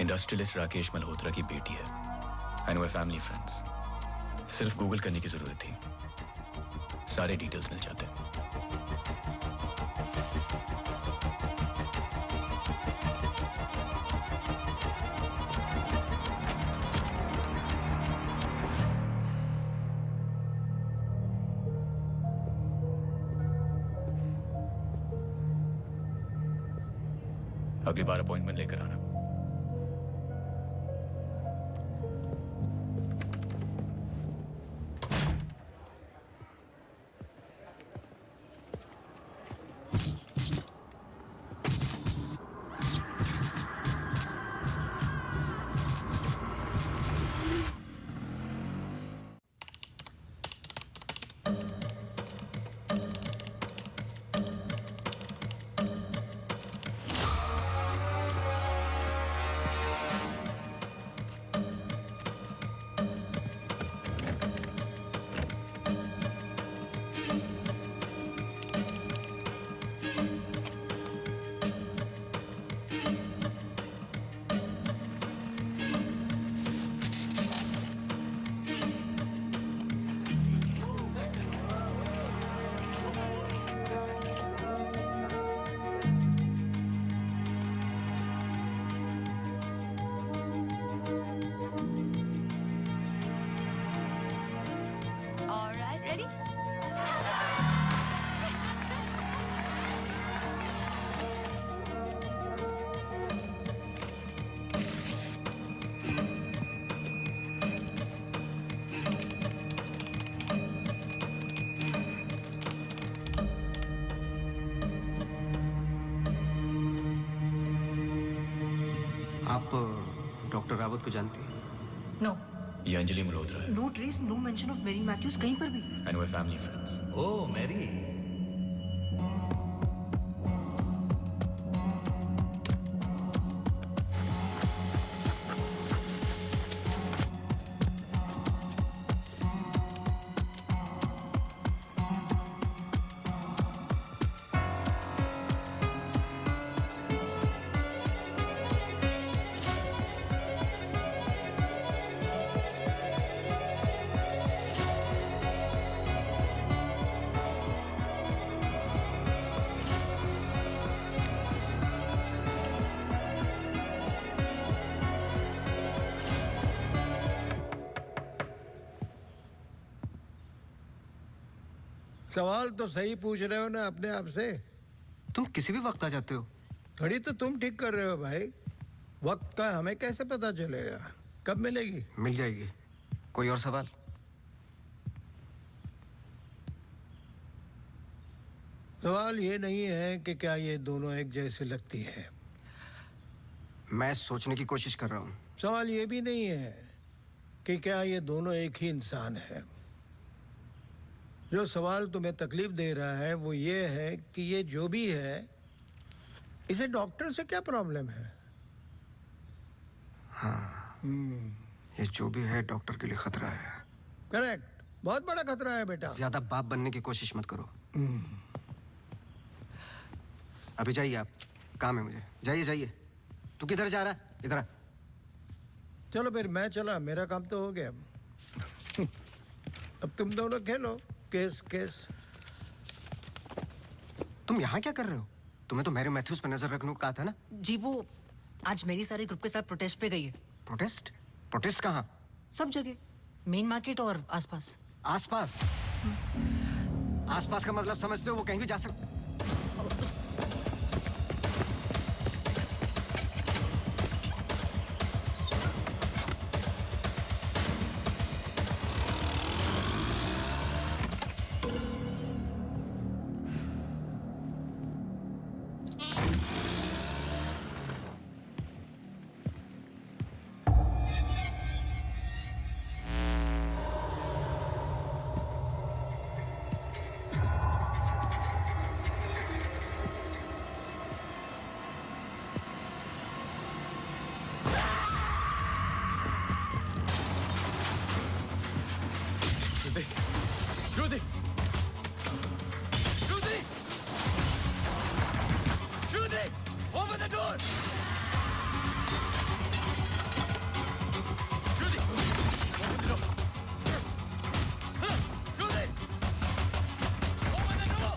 इंडस्ट्रियलिस्ट राकेश मल्होत्रा की बेटी है। एंड वे फैमिली फ्रेंड्स। सिर्फ गूगल करने की जरूरत थी, सारे डिटेल्स मिल जाते हैं। अगली बार अपॉइंटमेंट लेकर आना। आप डॉक्टर रावत को जानती हैं? नो। ये अंजलि मल्होत्रा है। No trace, no mention of Mary Mathews कहीं पर भी। एंड वे फैमिली फ्रेंड्स। Oh Mary. सवाल तो सही पूछ रहे हो ना अपने आप से। तुम किसी भी वक्त आ जाते हो। घड़ी तो तुम ठीक कर रहे हो भाई, वक्त का हमें कैसे पता चलेगा? कब मिलेगी? मिल जाएगी। कोई और सवाल? सवाल ये नहीं है कि क्या ये दोनों एक जैसे लगती है। मैं सोचने की कोशिश कर रहा हूँ। सवाल ये भी नहीं है कि क्या ये दोनों एक ही इंसान है। जो सवाल तुम्हें तकलीफ दे रहा है वो ये है कि ये जो भी है, इसे डॉक्टर से क्या प्रॉब्लम है? हाँ, ये जो भी है डॉक्टर के लिए खतरा है। करेक्ट, बहुत बड़ा खतरा है बेटा। ज्यादा बाप बनने की कोशिश मत करो। अभी जाइए आप, काम है मुझे। जाइए जाइए। तू किधर जा रहा है? इधर आ। चलो फिर मैं चला, मेरा काम तो हो गया। अब तुम दोनों खेलो केस केस। तुम यहाँ क्या कर रहे हो? तुम्हें तो मैरी मैथ्यूज पर नजर रखने को कहा था ना? जी वो आज मेरी सारे ग्रुप के साथ प्रोटेस्ट पे गई है। प्रोटेस्ट? प्रोटेस्ट कहाँ? सब जगह, मेन मार्केट और आसपास। आसपास? आसपास का मतलब समझते हो? वो कहीं भी जा सकते। Judy! Judy! Judy! Open the door! Judy! Open the door! Judy! Open the door!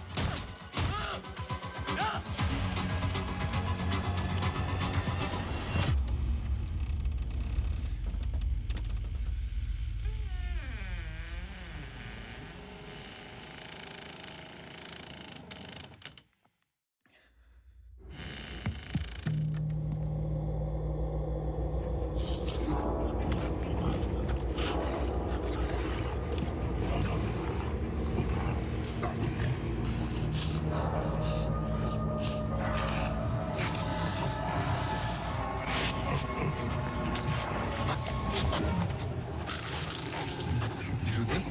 Shruti!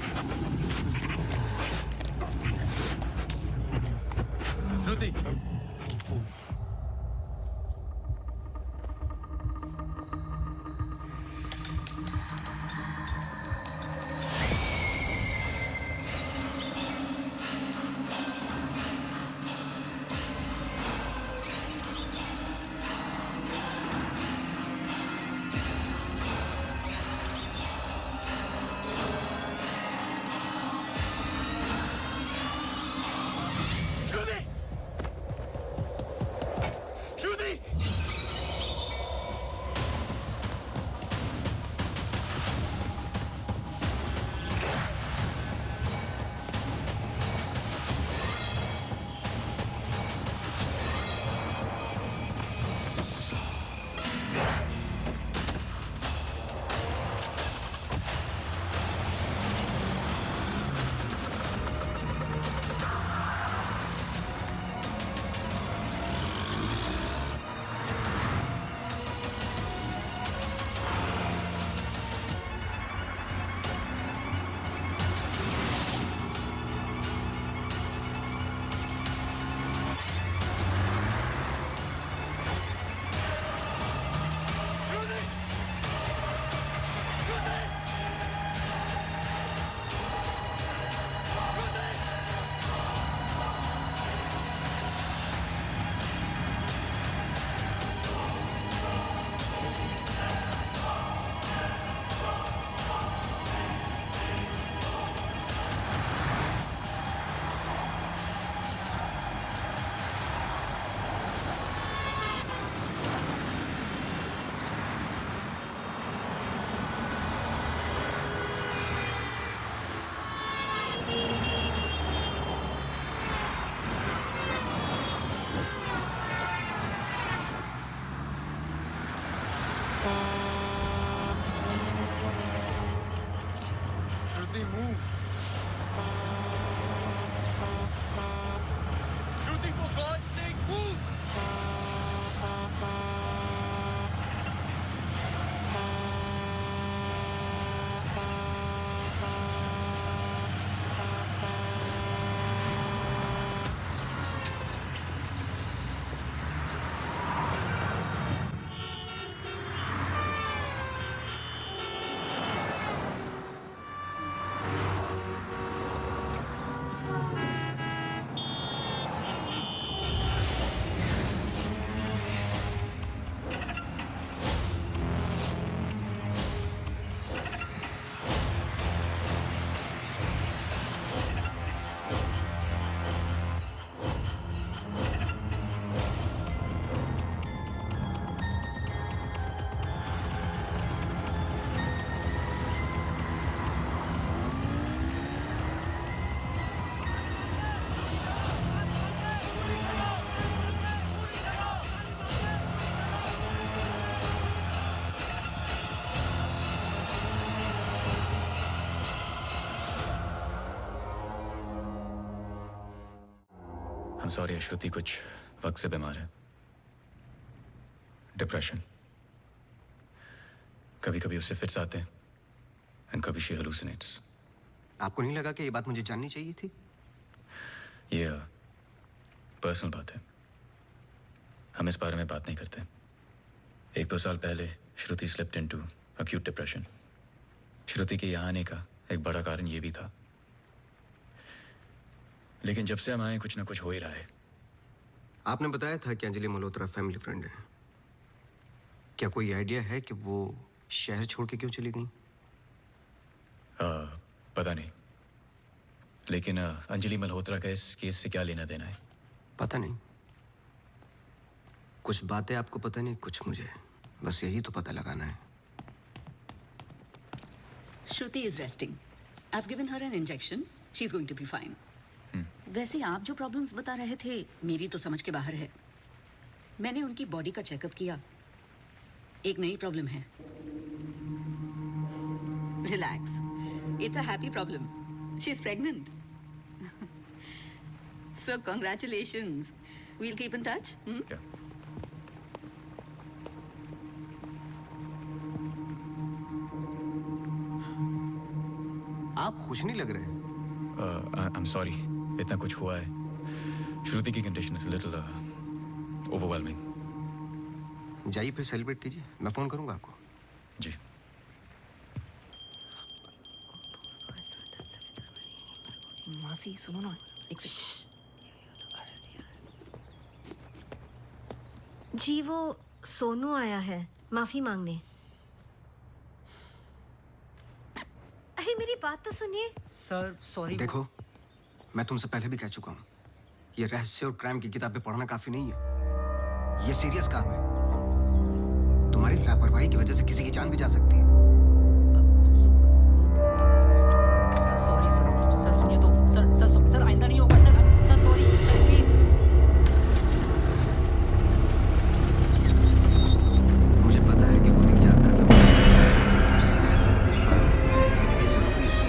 Shruti! I'm sorry, श्रुति कुछ वक्त से बीमार है। डिप्रेशन। कभी कभी उससे फिट्स आते हैं एंड कभी शी हेलुसिनेट्स। आपको नहीं लगा कि ये बात मुझे जाननी चाहिए थी? ये पर्सनल बात है, हम इस बारे में बात नहीं करते। 1-2 साल पहले श्रुति स्लिप्ड इनटू अक्यूट डिप्रेशन। श्रुति के यहाँ आने का एक बड़ा कारण ये भी था, लेकिन जब से हम आए कुछ ना कुछ हो ही रहा है। आपने बताया था कि अंजलि मल्होत्रा फैमिली फ्रेंड है। क्या कोई आइडिया है कि वो शहर छोड़ के क्यों चली गई? पता नहीं, लेकिन अंजलि मल्होत्रा का इस केस से क्या लेना देना है? पता नहीं। कुछ बातें आपको पता नहीं, कुछ मुझे। बस यही तो पता लगाना है। Shruti is resting. I've given her an injection. She's going to be fine. वैसे आप जो प्रॉब्लम्स बता रहे थे मेरी तो समझ के बाहर है। मैंने उनकी बॉडी का चेकअप किया, एक नई प्रॉब्लम है। Relax, it's a happy problem. She is pregnant. So congratulations. We'll keep in touch. आप खुश नहीं लग रहे। आई एम सॉरी, इतना कुछ हुआ है। श्रुति की कंडीशन इज लिटिल ओवरवेलमिंग। जाइए फिर सेलिब्रेट कीजिए, मैं फोन करूंगा आपको। जी। मासी सुनो ना, एक जी वो सोनू आया है माफी मांगने। अरे मेरी बात तो सुनिए। Sir sorry. देखो, मैं तुमसे पहले भी कह चुका हूँ, ये रहस्य और क्राइम की किताबें पढ़ना काफी नहीं है। ये सीरियस काम है। तुम्हारी लापरवाही की वजह से किसी की जान भी जा सकती है। सॉरी सर सुनिए तो। सर आइंदा नहीं होगा सर सॉरी सर प्लीज। मुझे पता है कि वो दिन याद करना मुश्किल है, पर ये जरूरी है।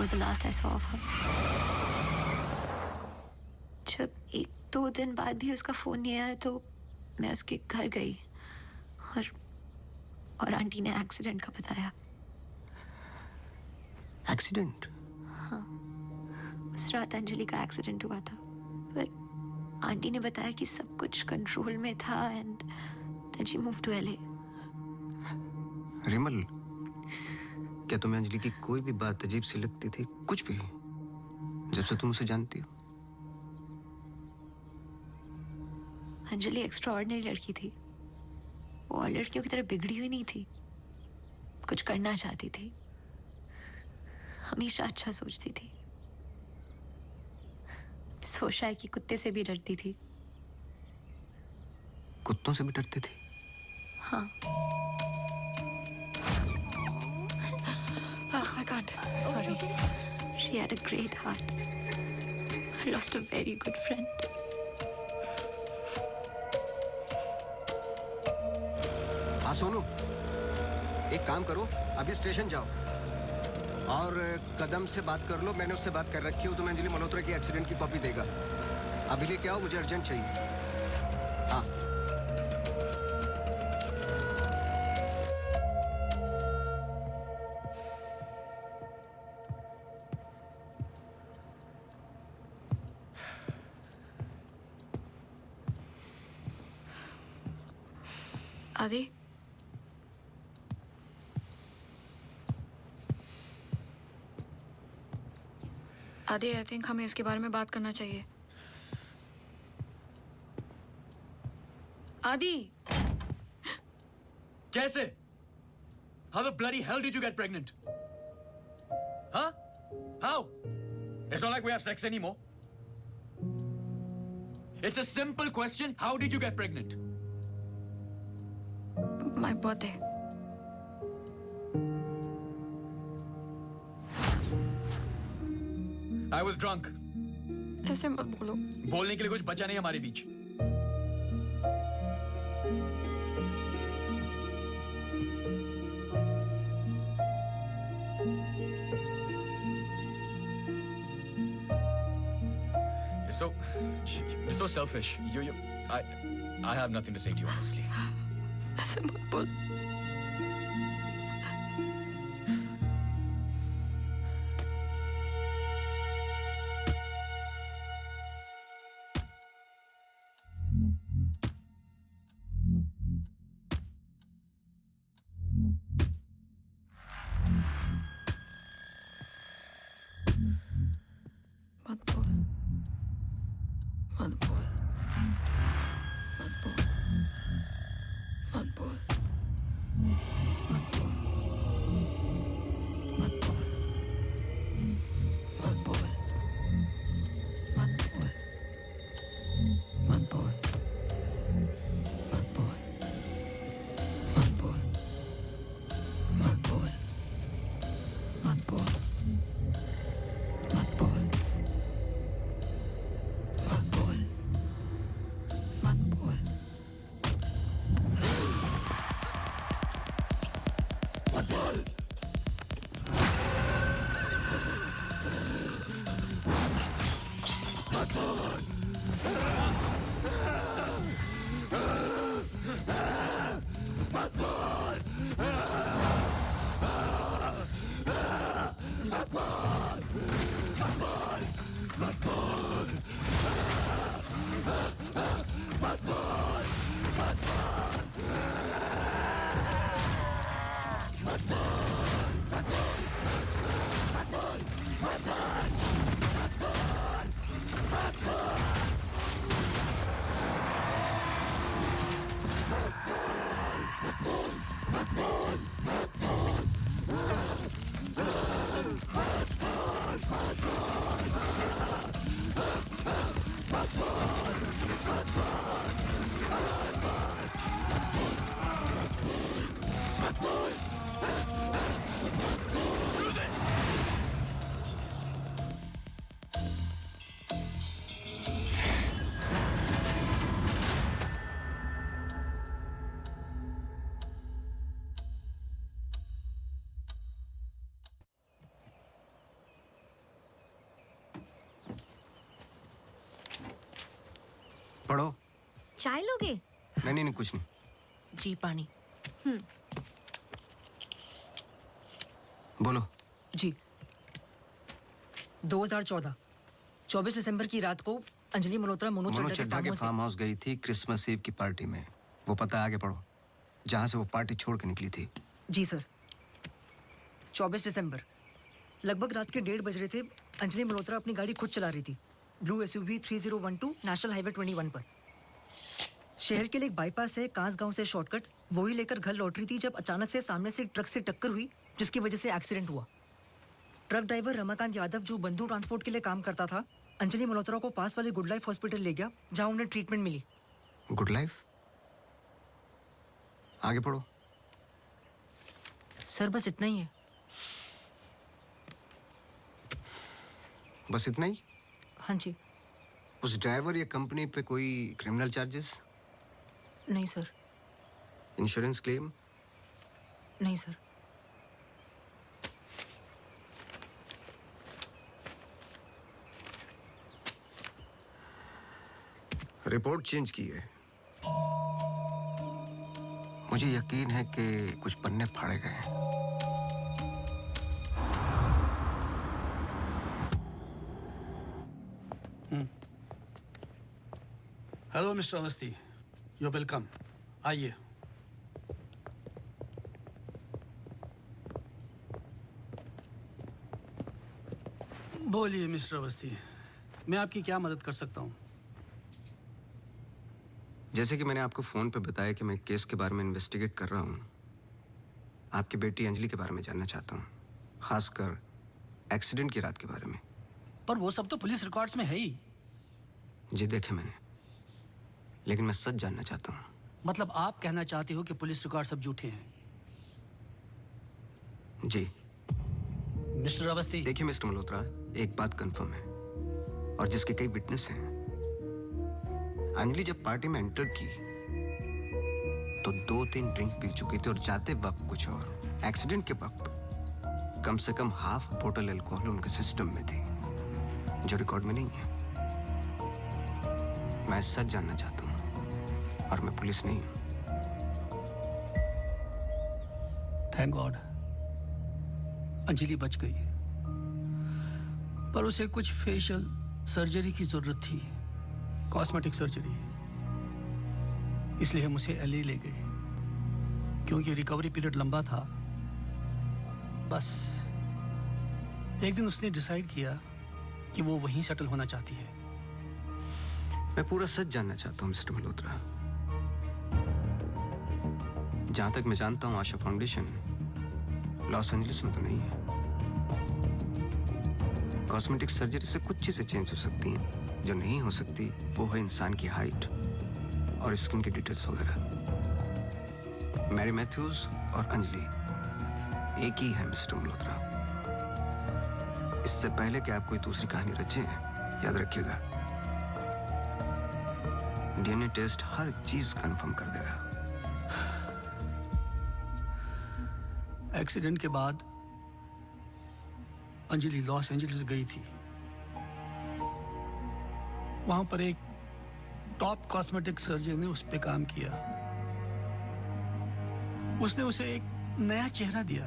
was the last I saw of her. जब 1-2 दिन बाद भी उसका फोन नहीं आया तो मैं उसके घर गई और आंटी ने एक्सीडेंट का बताया. एक्सीडेंट? हाँ, उस रात अंजलि का एक्सीडेंट हुआ था, पर आंटी ने बताया कि सब कुछ कंट्रोल में था and then she moved to LA. Rimal, क्या तुम्हें अंजलि की कोई भी बात अजीब सी लगती थी? कुछ भी, जब से तुम उसे जानती हो? अंजलि एक्स्ट्राऑर्डिनरी लड़की थी. वो और लड़कियों की तरह बिगड़ी हुई नहीं थी. कुछ करना चाहती थी, हमेशा अच्छा सोचती थी. सोचा है कि कुत्ते से भी डरती थी. कुत्तों से भी डरती थी? हाँ. I can't. Sorry. She had a great heart. I lost a very good friend. हाँ सोनू, एक काम करो, अभी स्टेशन जाओ और कदम से बात कर लो. मैंने उससे बात कर रखी हो, तुम्हें अंजलि मल्होत्रा की एक्सीडेंट की कॉपी देगा. अभी लेके आओ, मुझे अर्जेंट चाहिए. हाँ. आदि, आदि, आई थिंक हमें इसके बारे में बात करना चाहिए. आदि, कैसे? How the bloody hell did you get pregnant? Huh? How? It's not like we have sex anymore. It's a simple question. How did you get pregnant? my birthday. I was drunk. ऐसे मत बोलो. बोलने के लिए कुछ बचा नहीं हमारे बीच. You're so selfish. I have nothing to say to you, honestly. ऐसे मत बोल. पढ़ो। चाय लोगे? नहीं नहीं नहीं, कुछ नहीं। जी पानी। बोलो। जी 2014 24 दिसंबर की रात को अंजलि मल्होत्रा मनोज मनोज चड्ढा के फार्म हाउस गई थी क्रिसमस ईव की पार्टी में। वो पता है, आगे पढ़ो, जहां से वो पार्टी छोड़ के निकली थी। जी सर। 24 दिसंबर लगभग रात के 1:30 बज रहे थे। अंजलि मल्होत्रा अपनी गाड़ी खुद चला रही थी, ब्लू SUV 3012 नेशनल हाईवे 21 पर। शहर के लिए एक बाईपास है कांसगांव से शॉर्टकट, वही लेकर घर लौट रही थी जब अचानक से सामने से ट्रक से टक्कर हुई, जिसकी वजह से एक्सीडेंट हुआ। ट्रक ड्राइवर रमाकांत यादव, जो बंधु ट्रांसपोर्ट के लिए काम करता था, अंजलि मल्होत्रा को पास वाले गुड लाइफ हॉस्पिटल ले गया, जहां उन्हें ट्रीटमेंट मिली। Good life? आगे पढ़ो। सर बस इतना ही है। बस इतना ही? हाँ जी। उस ड्राइवर या कंपनी पे कोई क्रिमिनल चार्जेस? नहीं सर। Insurance claim? नहीं सर। रिपोर्ट चेंज की है। मुझे यकीन है कि कुछ पन्ने फाड़े गए हैं। Hello mister Awasthi, you are welcome. आइए। बोलिए मिस्टर अवस्थी, मैं आपकी क्या मदद कर सकता हूँ? जैसे कि मैंने आपको फोन पे बताया कि मैं केस के बारे में इन्वेस्टिगेट कर रहा हूँ, आपकी बेटी अंजलि के बारे में जानना चाहता हूँ, खासकर एक्सीडेंट की रात के बारे में। पर वो सब तो पुलिस रिकॉर्ड्स में है ही। जी देखे मैंने, लेकिन मैं सच जानना चाहता हूँ। मतलब आप कहना चाहते हो कि पुलिस रिकॉर्ड सब झूठे हैं? जी। मिस्टर अवस्थी। देखिए मिस्टर मल्होत्रा, एक बात कंफर्म है और जिसके कई विटनेस हैं। अंजलि जब पार्टी में एंटर की तो 2-3 ड्रिंक पी चुकी थी और जाते वक्त कुछ और। एक्सीडेंट के वक्त कम से कम हाफ बोतल अल्कोहल उनके सिस्टम में थी, जो रिकॉर्ड में नहीं है। मैं सच जानना चाहता हूँ और मैं पुलिस नहीं हूँ। थैंक गॉड अंजलि बच गई, पर उसे कुछ फेशियल सर्जरी की जरूरत थी, कॉस्मेटिक सर्जरी। इसलिए हम उसे LA ले गए, क्योंकि रिकवरी पीरियड लंबा था। बस एक दिन उसने डिसाइड किया कि वो वहीं सेटल होना चाहती है। मैं पूरा सच जानना चाहता हूँ मिस्टर मल्होत्रा। जहां तक मैं जानता हूँ, आशा फाउंडेशन लॉस एंजलिस में तो नहीं है। कॉस्मेटिक सर्जरी से कुछ चीजें चेंज हो सकती हैं, जो नहीं हो सकती वो है इंसान की हाइट और स्किन की डिटेल्स वगैरह। मैरी मैथ्यूज और अंजलि एक ही है मिस्टर मल्होत्रा। इससे पहले कि आप कोई दूसरी कहानी रचें, याद रखिएगा, DNA टेस्ट हर चीज कंफर्म कर देगा। एक्सीडेंट के बाद अंजलि लॉस एंजलिस गई थी। वहां पर एक टॉप कॉस्मेटिक सर्जन ने उस पर काम किया। उसने उसे एक नया चेहरा दिया।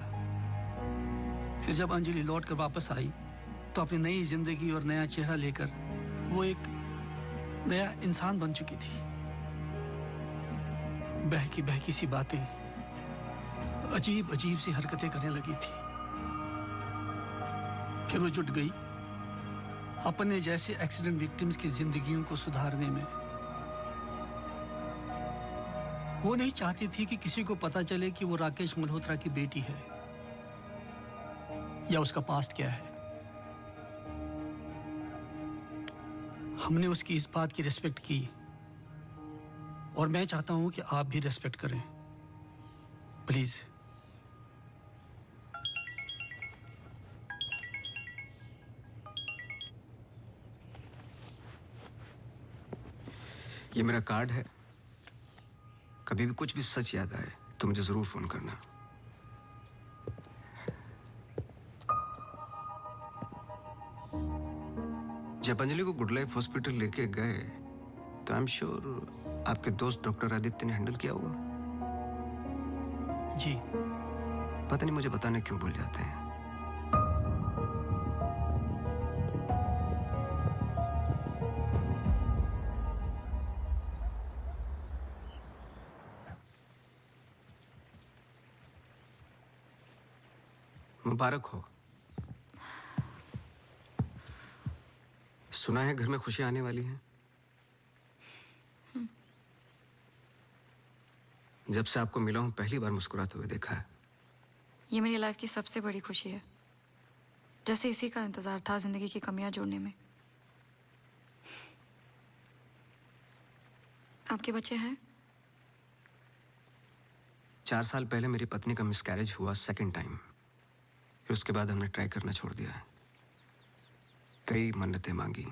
फिर जब अंजलि लौट कर वापस आई तो अपनी नई जिंदगी और नया चेहरा लेकर वो एक नया इंसान बन चुकी थी। बहकी सी बातें, अजीब अजीब सी हरकतें करने लगी थी। फिर वो जुट गई अपने जैसे एक्सीडेंट विक्टिम्स की जिंदगियों को सुधारने में। वो नहीं चाहती थी कि किसी को पता चले कि वो राकेश मल्होत्रा की बेटी है या उसका पास्ट क्या है। हमने उसकी इस बात की रिस्पेक्ट की और मैं चाहता हूं कि आप भी रिस्पेक्ट करें, प्लीज। ये मेरा कार्ड है, कभी भी कुछ भी सच याद आए तो मुझे जरूर फोन करना। जब अंजलि को गुड लाइफ हॉस्पिटल लेके गए तो आई एम श्योर आपके दोस्त डॉक्टर आदित्य ने हैंडल किया होगा। जी। पता नहीं मुझे बताने क्यों भूल जाते हैं। मुबारक हो। सुना है घर में खुशी आने वाली है। जब से आपको मिला हूं पहली बार मुस्कुराते हुए देखा है। ये मेरी लाइफ की सबसे बड़ी खुशी है। जैसे इसी का इंतजार था जिंदगी की कमियां जोड़ने में। आपके बच्चे हैं? 4 साल पहले मेरी पत्नी का मिसकैरेज हुआ सेकंड टाइम। फिर उसके बाद हमने ट्राई करना छोड़ दिया है। कई मन्नतें मांगी,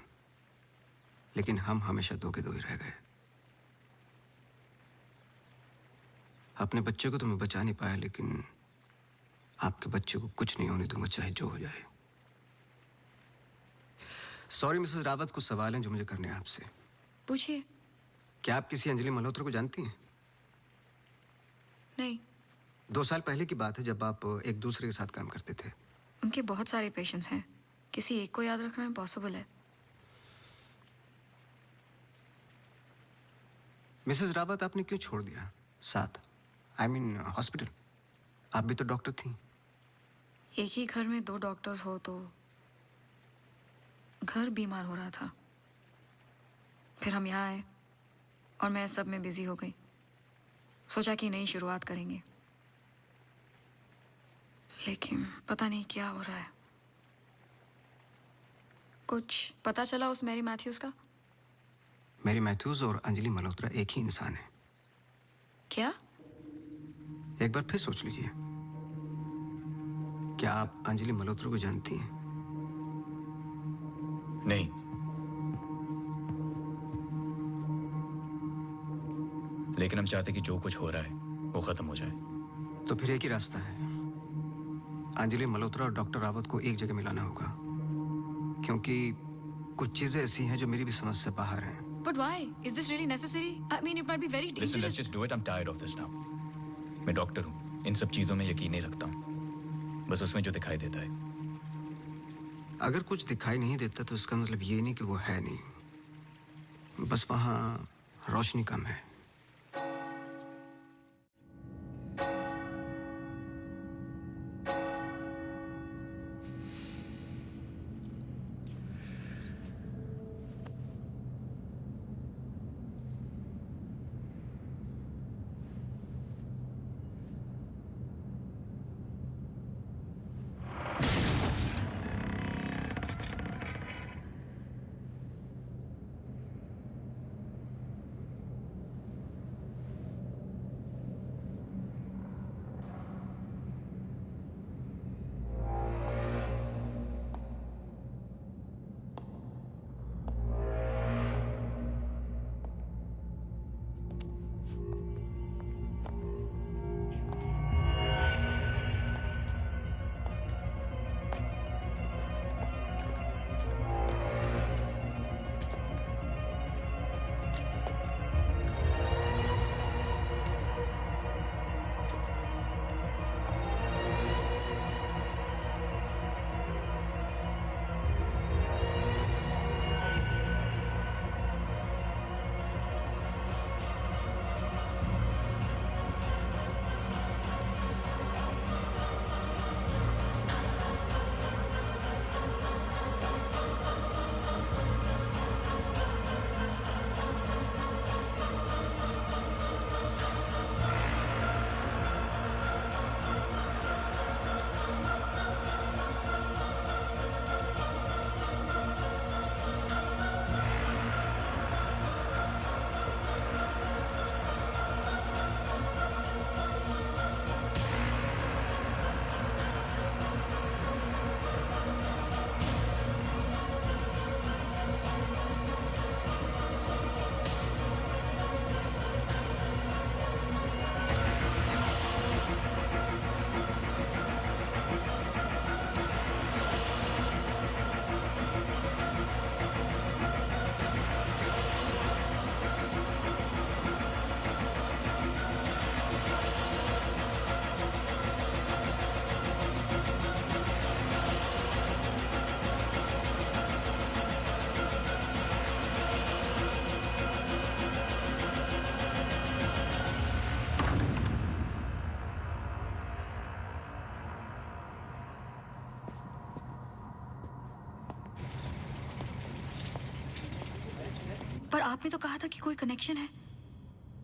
लेकिन हम हमेशा दो के दो ही रह गए। अपने बच्चे को तो मैं बचा नहीं पाया, लेकिन आपके बच्चे को कुछ नहीं होने दूंगा, चाहे जो हो जाए। सॉरी मिसेस रावत, कुछ सवाल हैं जो मुझे करने हैं आपसे। पूछिए। क्या आप किसी अंजलि मल्होत्रा को जानती हैं? नहीं। 2 साल पहले की बात है जब आप एक दूसरे के साथ काम करते थे। उनके बहुत सारे पेशेंट्स हैं, किसी एक को याद रखना इम्पॉसिबल है। मिसेस रावत, आपने क्यों छोड़ दिया साथ? I mean hospital. आप भी तो डॉक्टर थी। एक ही घर में 2 डॉक्टर्स हो तो घर बीमार हो रहा था। फिर हम यहाँ आए और मैं सब में बिजी हो गई। सोचा कि नई शुरुआत करेंगे, लेकिन पता नहीं क्या हो रहा है। कुछ पता चला उस मैरी मैथ्यूज का? मैरी मैथ्यूज और अंजलि मल्होत्रा एक ही इंसान है। क्या? एक बार फिर सोच लीजिए। क्या आप अंजलि मल्होत्रा को जानती हैं? नहीं। लेकिन हम चाहते कि जो कुछ हो रहा है वो खत्म हो जाए। तो फिर एक ही रास्ता है। अंजलि मल्होत्रा और डॉक्टर रावत को एक जगह मिलाना होगा, क्योंकि कुछ चीजें ऐसी हैं जो मेरी भी समझ से बाहर हैं। But why? Is this really necessary? I mean, it might be very dangerous. Listen, let's just do it. I'm tired of this now. मैं डॉक्टर हूँ, इन सब चीजों में यकीन नहीं रखता हूँ, बस उसमें जो दिखाई देता है। अगर कुछ दिखाई नहीं देता तो इसका मतलब ये नहीं कि वो है नहीं, बस वहाँ रोशनी कम है। आपने तो कहा था कि कोई कनेक्शन है।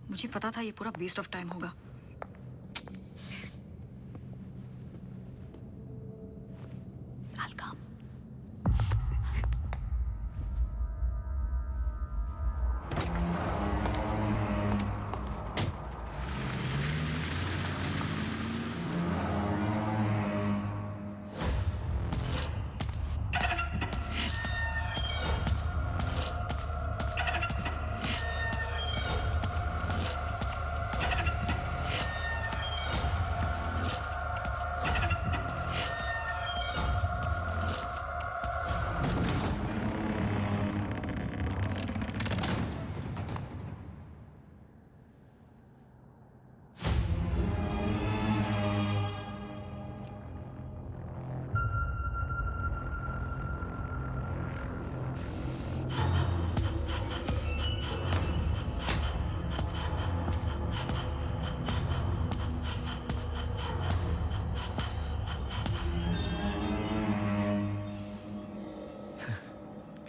मुझे पता था ये पूरा वेस्ट ऑफ टाइम होगा। I'll come.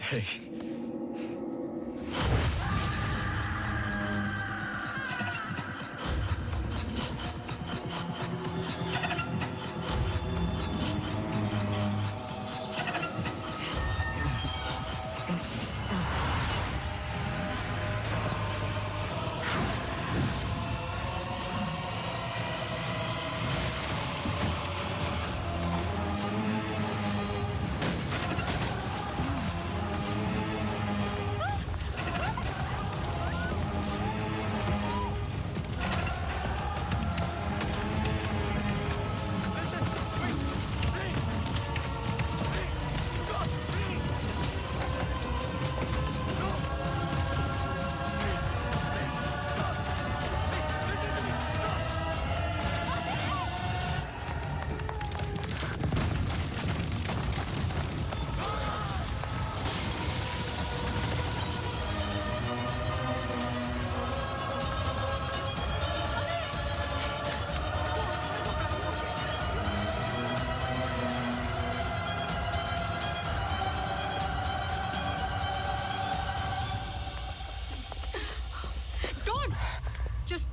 Hey. Just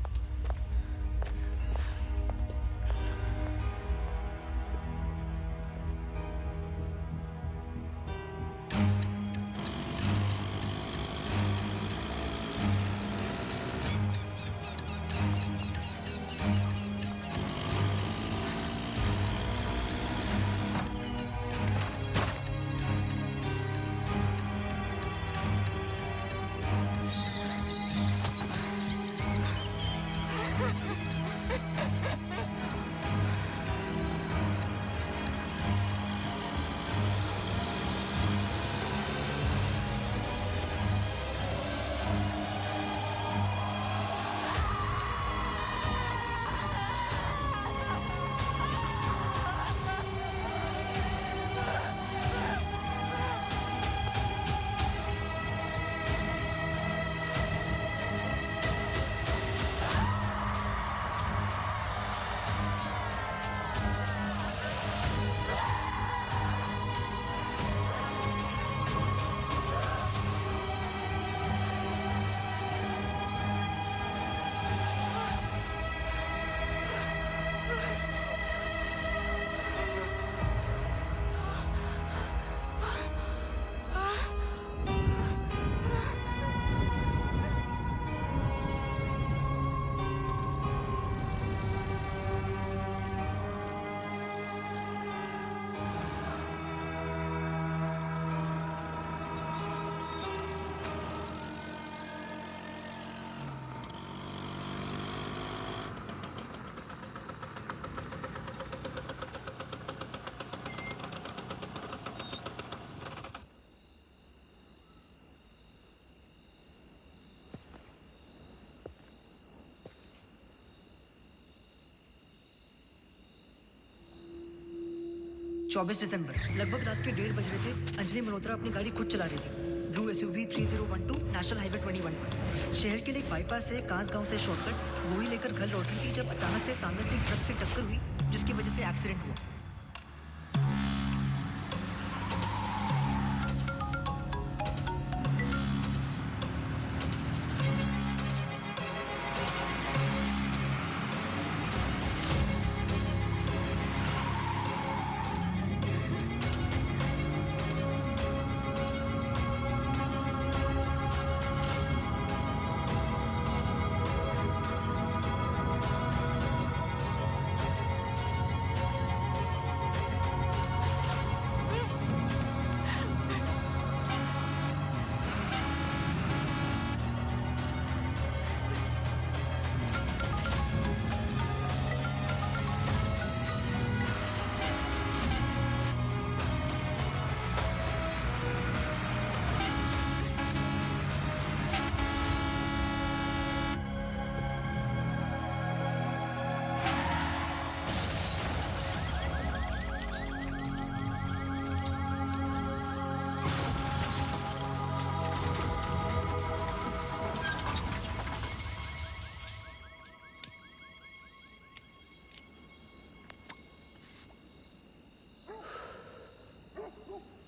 दिसंबर लगभग रात के 1:30 बज रहे थे। अंजलि मल्होत्रा अपनी गाड़ी खुद चला रही थी। ब्लू SUV 3012 नेशनल हाईवे 21 शहर के लिए एक बाईपास है कांस गांव से शॉर्टकट वो ही लेकर घर लौट रही थी जब अचानक से सामने से ट्रक से टक्कर हुई जिसकी वजह से एक्सीडेंट हुआ।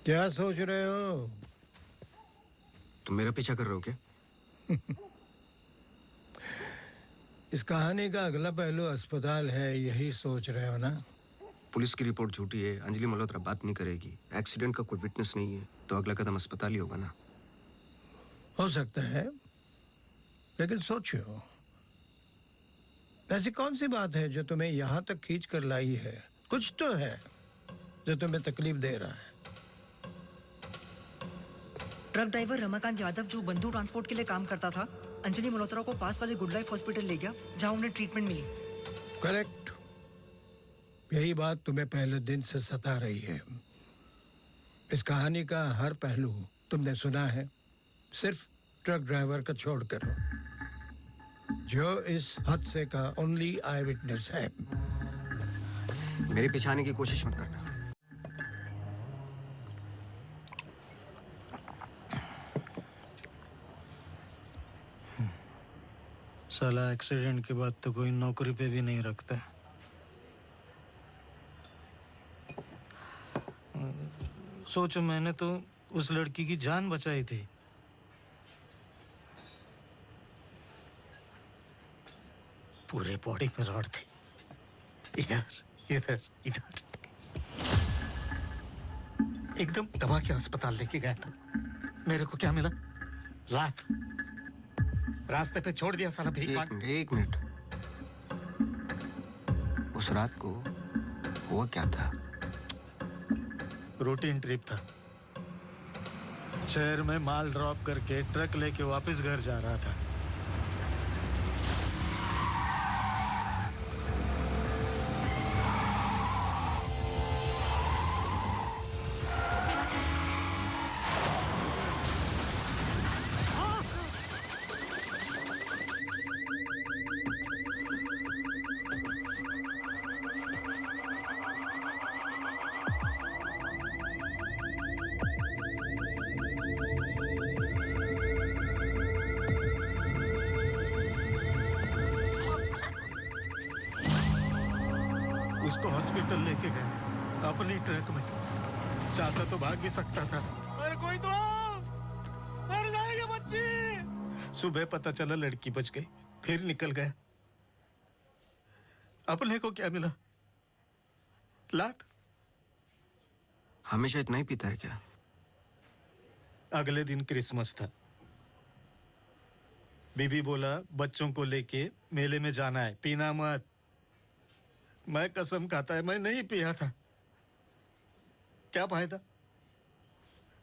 क्या सोच रहे हो? तुम मेरा पीछा कर रहे हो क्या? इस कहानी का अगला पहलू अस्पताल है, यही सोच रहे हो ना? पुलिस की रिपोर्ट झूठी है, अंजलि मल्होत्रा बात नहीं करेगी, एक्सीडेंट का कोई विटनेस नहीं है, तो अगला कदम अस्पताल ही होगा ना। हो सकता है, लेकिन सोचो, ऐसी कौन सी बात है जो तुम्हें यहाँ तक खींच कर लाई है? कुछ तो है जो तुम्हें तकलीफ दे रहा है। ट्रक ड्राइवर रमाकांत यादव जो बंधु ट्रांसपोर्ट के लिए काम करता था, अंजलि मल्होत्रा को पास वाले गुड लाइफ हॉस्पिटल ले गया जहां उन्हें ट्रीटमेंट मिली। करेक्ट। यही बात तुम्हें पहले दिन से सता रही है। इस कहानी का हर पहलू तुमने सुना है, सिर्फ ट्रक ड्राइवर का छोड़कर, जो इस हादसे का ओनली आई विटनेस है। मेरे पीछे आने की कोशिश मत करना। साला एक्सीडेंट के बाद तो कोई नौकरी पे भी नहीं रखता। सोचो, मैंने तो उस लड़की की जान बचाई थी। पूरे बॉडी में रॉड थे, इधर इधर इधर। एकदम दबा के अस्पताल लेके गया था। मेरे को क्या मिला? लात। रास्ते पे छोड़ दिया साला भीख मांग। एक मिनट। उस रात को हुआ क्या था? रूटीन ट्रिप था। शहर में माल ड्रॉप करके ट्रक लेके वापस घर जा रहा था। उसको हॉस्पिटल लेके गए अपनी ट्रक में। चाहता तो भाग भी सकता था। अरे कोई तो मर जाएगा बच्ची। सुबह पता चला लड़की बच गई, फिर निकल गया। अपने को क्या मिला? लात। हमेशा इतना ही पीता है क्या? अगले दिन क्रिसमस था। बीबी बोला बच्चों को लेके मेले में जाना है, पीना मत। मैं कसम खाता है मैं नहीं पिया था। क्या फायदा?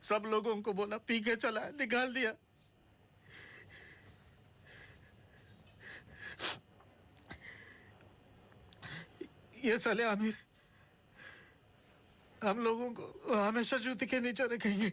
सब लोगों को बोला पी के चला, निकाल दिया। ये साले आमिर हम लोगों को हमेशा जूते के नीचे रखेंगे।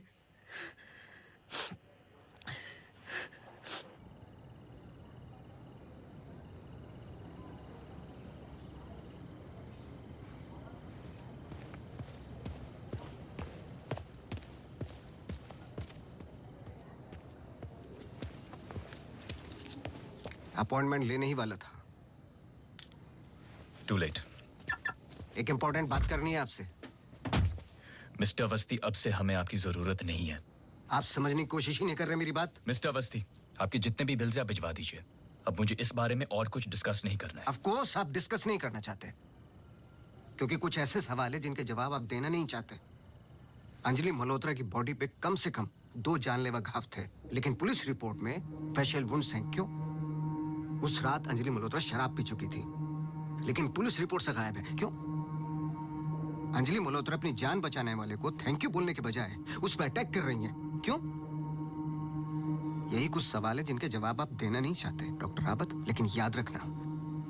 अपॉइंटमेंट लेने ही वाला था। To late. एक इंपॉर्टेंट बात करनी है आपसे। मिस्टर अवस्थी, अब से हमें आपकी जरूरत नहीं है। आप समझने की कोशिश ही नहीं कर रहे मेरी बात। मिस्टर अवस्थी, आपके जितने भी बिल्स आप भिजवा दीजिए। अब मुझे इस बारे में और कुछ डिस्कस नहीं करना है। ऑफ कोर्स आप डिस्कस नहीं करना चाहते, क्योंकि कुछ ऐसे सवाल है जिनके जवाब आप देना नहीं चाहते। अंजलि मल्होत्रा की बॉडी पे कम से कम 2 जानलेवा घाव थे, लेकिन पुलिस रिपोर्ट में फेशियल वुंड्स हैं। क्यों? उस रात अंजलि मल्होत्रा शराब पी चुकी थी, लेकिन पुलिस रिपोर्ट से गायब है। क्यों? अंजलि मल्होत्रा अपनी जान बचाने वाले को थैंक यू बोलने के बजाय उस पर अटैक कर रही हैं। क्यों? यही कुछ सवाल है जिनके जवाब आप देना नहीं चाहते डॉक्टर रावत। लेकिन याद रखना,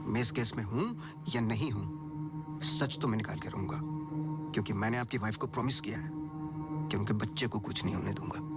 मैं इस केस में हूं या नहीं हूं, सच तो मैं निकाल के रहूंगा, क्योंकि मैंने आपकी वाइफ को प्रॉमिस किया है कि उनके बच्चे को कुछ नहीं होने दूंगा।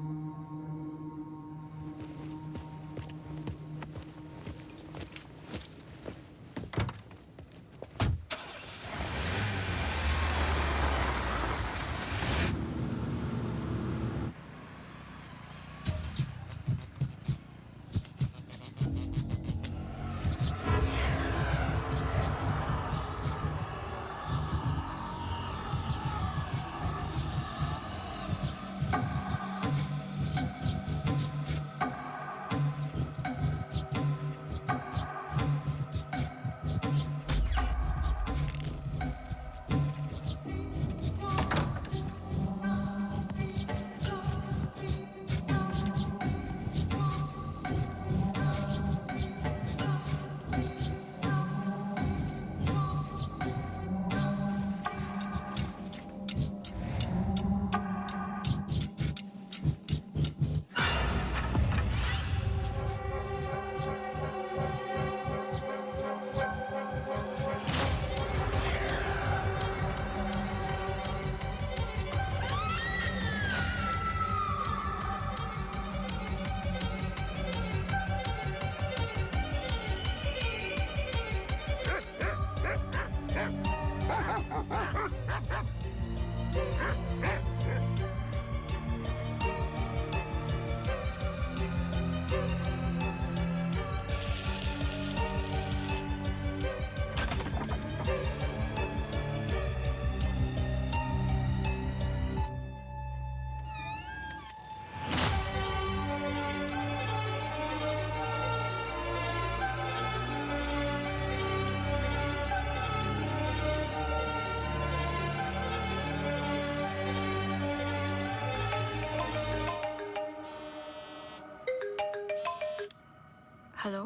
हेलो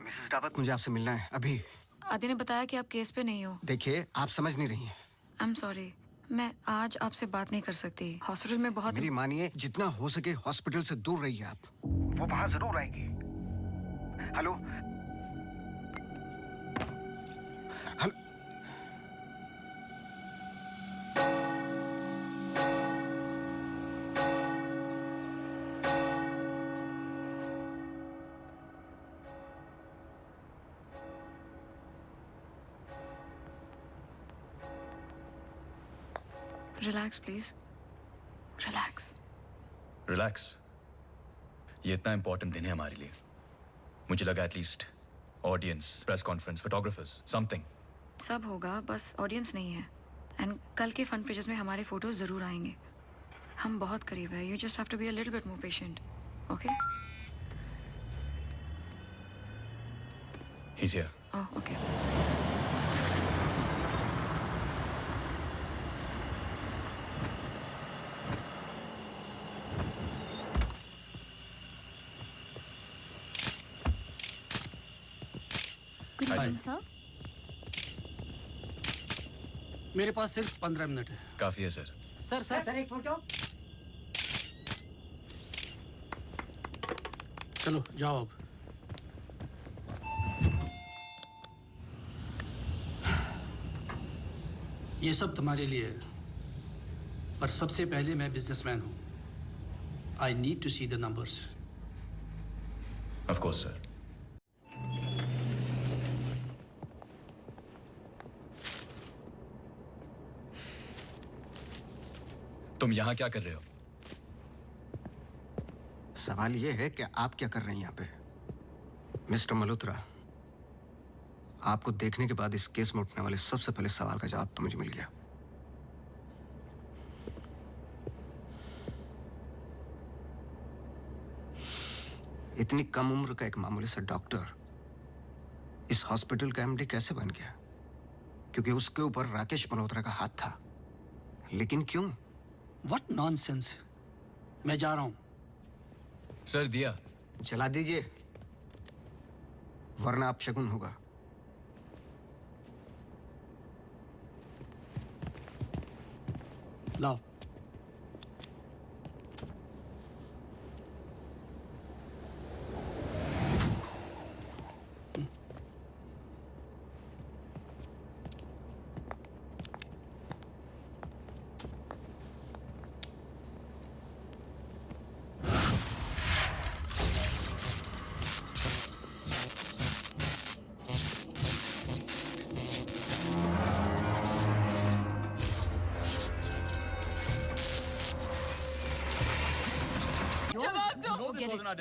मिसेस रावत, मुझे आपसे मिलना है अभी। आदि ने बताया कि आप केस पे नहीं हो। देखिए, आप समझ नहीं रही हैं। आई एम सॉरी, मैं आज आपसे बात नहीं कर सकती। हॉस्पिटल में बहुत मेरी मानिए, जितना हो सके हॉस्पिटल से दूर रहिए आप। वो वहां जरूर आएगी। Hello hello. Relax please, relax. Relax? ये इतना इंपॉर्टेंट दिन है हमारे लिए। मुझे लगा at least audience, press conference, photographers, something. सब होगा, बस ऑडियंस नहीं है। एंड कल के फ्रंट पेजेस में हमारे फोटोज जरूर आएंगे। हम बहुत करीब है। You just have to be a little bit more patient, okay? He's here. Oh, okay. Sir, मेरे पास सिर्फ 15 मिनट है। काफी है सर। सर एक फोटो। चलो जाओ अब। ये सब तुम्हारे लिए है, पर सबसे पहले मैं बिजनेसमैन हूं। I need to see the numbers. Of course sir. तुम यहाँ क्या कर रहे हो? सवाल ये है कि आप क्या कर रहे हैं यहाँ पे? मिस्टर मल्होत्रा, आपको देखने के बाद इस केस में उठने वाले सबसे पहले सवाल का जवाब तो मुझे मिल गया। इतनी कम उम्र का एक मामूली सा डॉक्टर इस हॉस्पिटल का एमडी कैसे बन गया? क्योंकि उसके ऊपर राकेश मल्होत्रा का हाथ था। लेकिन क्यों? What nonsense! मैं जा रहा हूं। सर दिया चला दीजिए, वरना आप शगुन होगा। लाओ।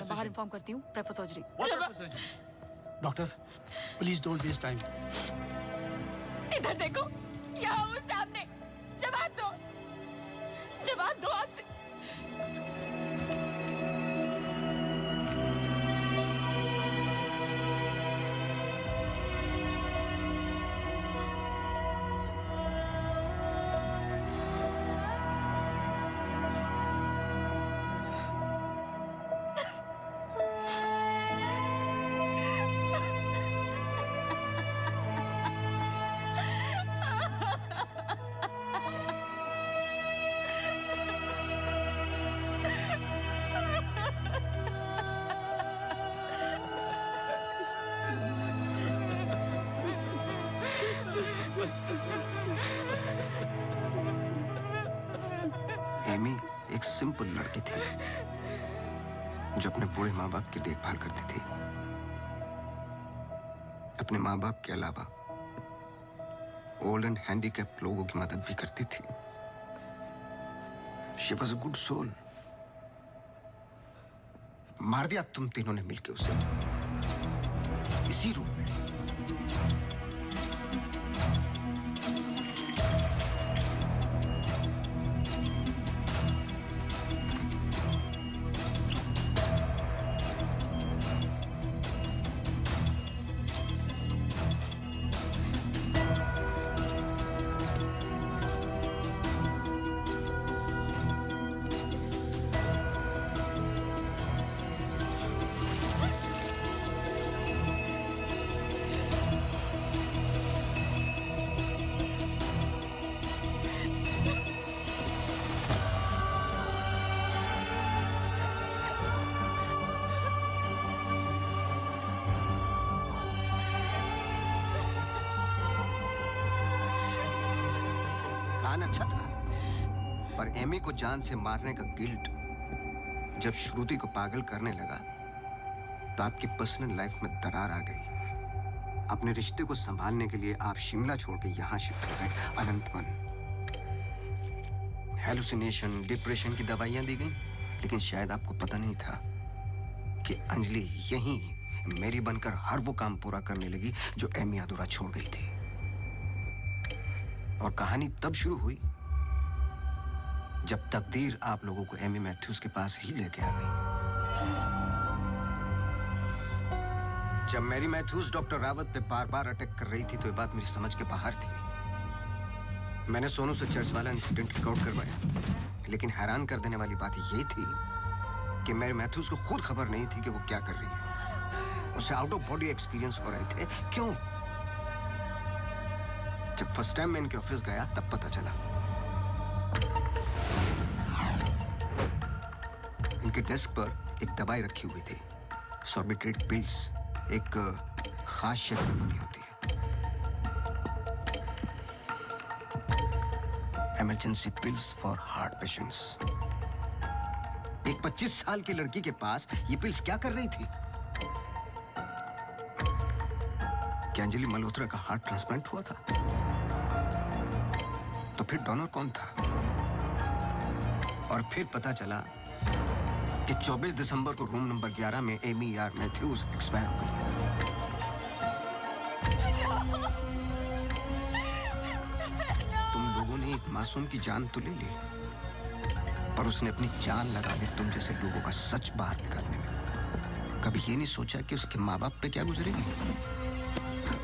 बाहर इन्फॉर्म करती हूँ। Prep for surgery. Doctor, please don't waste time. इधर देखो, यहाँ वो सामने। जवाब दो, जवाब दो आपसे। एमी एक सिंपल लड़की थी जो अपने बूढ़े माँ बाप की देखभाल करती थी। अपने माँ बाप के अलावा ओल्ड एंड हैंडीकैप लोगों की मदद भी करती थी। She was a good soul. मार दिया तुम तीनों ने मिलकर उसे इसी रूम में। प्लान अच्छा था, पर एमी को जान से मारने का गिल्ट जब श्रुति को पागल करने लगा तो आपकी पर्सनल लाइफ में दरार आ गई। अपने रिश्ते को संभालने के लिए आप शिमला छोड़ के यहां शिफ्ट हो गए, अनंतवन। हेलुसिनेशन, डिप्रेशन की दवाइयां दी गई, लेकिन शायद आपको पता नहीं था कि अंजलि यहीं मेरी बनकर हर वो काम पूरा करने लगी जो एमी अधूरा छोड़ गई थी। और कहानी तब शुरू हुई जब तकदीर आप लोगों को एमी मैथ्यूज के पास ही लेके आ गई। जब मैरी मैथ्यूज डॉक्टर रावत पे बार बार अटैक कर रही थी तो ये बात मेरी समझ के बाहर थी। मैंने सोनू से चर्च वाला इंसिडेंट रिकॉर्ड करवाया, लेकिन हैरान कर देने वाली बात ये थी कि मैरी मैथ्यूज को खुद खबर नहीं थी कि वो क्या कर रही है। उसे आउट ऑफ बॉडी एक्सपीरियंस हो रहे थे। क्यों? जब फर्स्ट टाइम मैं इनके ऑफिस गया तब पता चला। इनके डेस्क पर एक दवाई रखी हुई थी, सॉर्बिट्रेट पिल्स, एक खास शेप में बनी होती है। Emergency pills for heart patients. एक 25 साल की लड़की के पास ये पिल्स क्या कर रही थी? क्या अंजलि मल्होत्रा का हार्ट ट्रांसप्लांट हुआ था? तो फिर डोनर कौन था? और फिर पता चला कि 24 दिसंबर को रूम नंबर 11 में एमी आर मैथ्यूज एक्सपायर हो गई। तुम लोगों ने एक मासूम की जान तो ले ली, पर उसने अपनी जान लगा दी तुम जैसे लोगों का सच बाहर निकालने में। कभी ये नहीं सोचा कि उसके माँ बाप पे क्या गुजरेगी?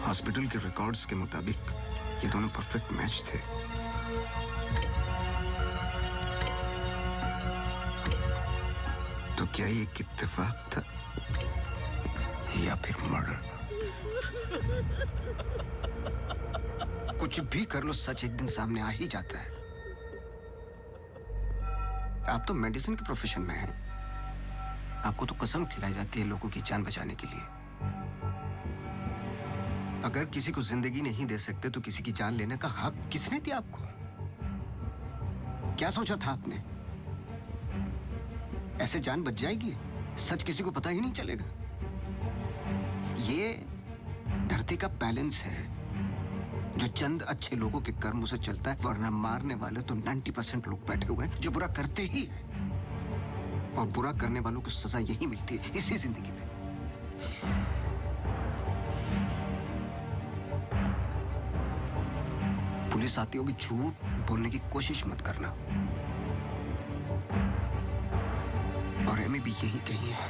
हॉस्पिटल के रिकॉर्ड्स के मुताबिक ये दोनों परफेक्ट मैच थे। तो क्या ये एक इत्तेफाक था या फिर मर्डर? कुछ भी कर लो, सच एक दिन सामने आ ही जाता है। आप तो मेडिसिन के प्रोफेशन में हैं। आपको तो कसम खिलाई जाती है लोगों की जान बचाने के लिए। अगर किसी को जिंदगी नहीं दे सकते तो किसी की जान लेने का हक किसने दिया आपको? क्या सोचा था आपने? ऐसे जान बच जाएगी? सच किसी को पता ही नहीं चलेगा। ये धरती का बैलेंस है जो चंद अच्छे लोगों के कर्मों से चलता है, वरना मारने वाले तो 90% लोग बैठे हुए हैं जो बुरा करते ही हैं। और बुरा करने वालों को सजा यही मिलती है इसी जिंदगी में। पुलिस आती होगी, झूठ बोलने की कोशिश मत करना। और एमी भी यही कही है।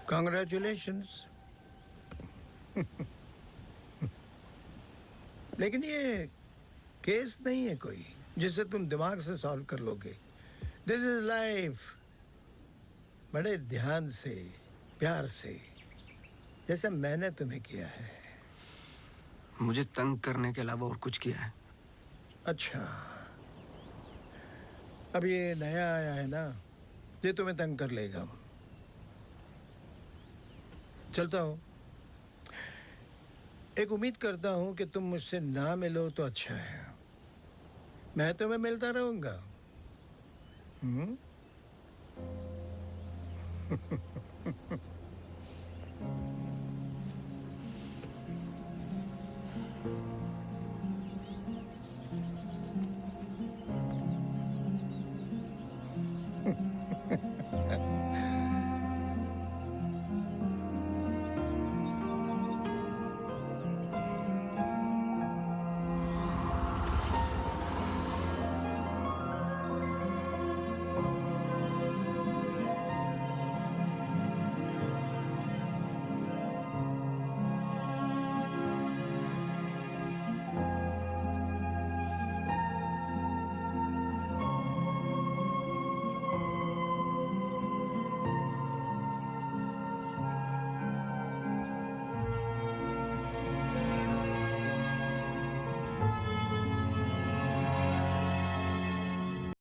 Congratulations. लेकिन ये केस नहीं है कोई जिसे तुम दिमाग से सॉल्व कर लोगे। This is life. बड़े ध्यान से, प्यार से, जैसा मैंने तुम्हें किया है। मुझे तंग करने के अलावा और कुछ किया है? अच्छा, अब ये नया आया है ना, ये तुम्हें तंग कर लेगा। चलता हूँ। एक उम्मीद करता हूं कि तुम मुझसे ना मिलो तो अच्छा है। मैं तुम्हें मिलता रहूंगा।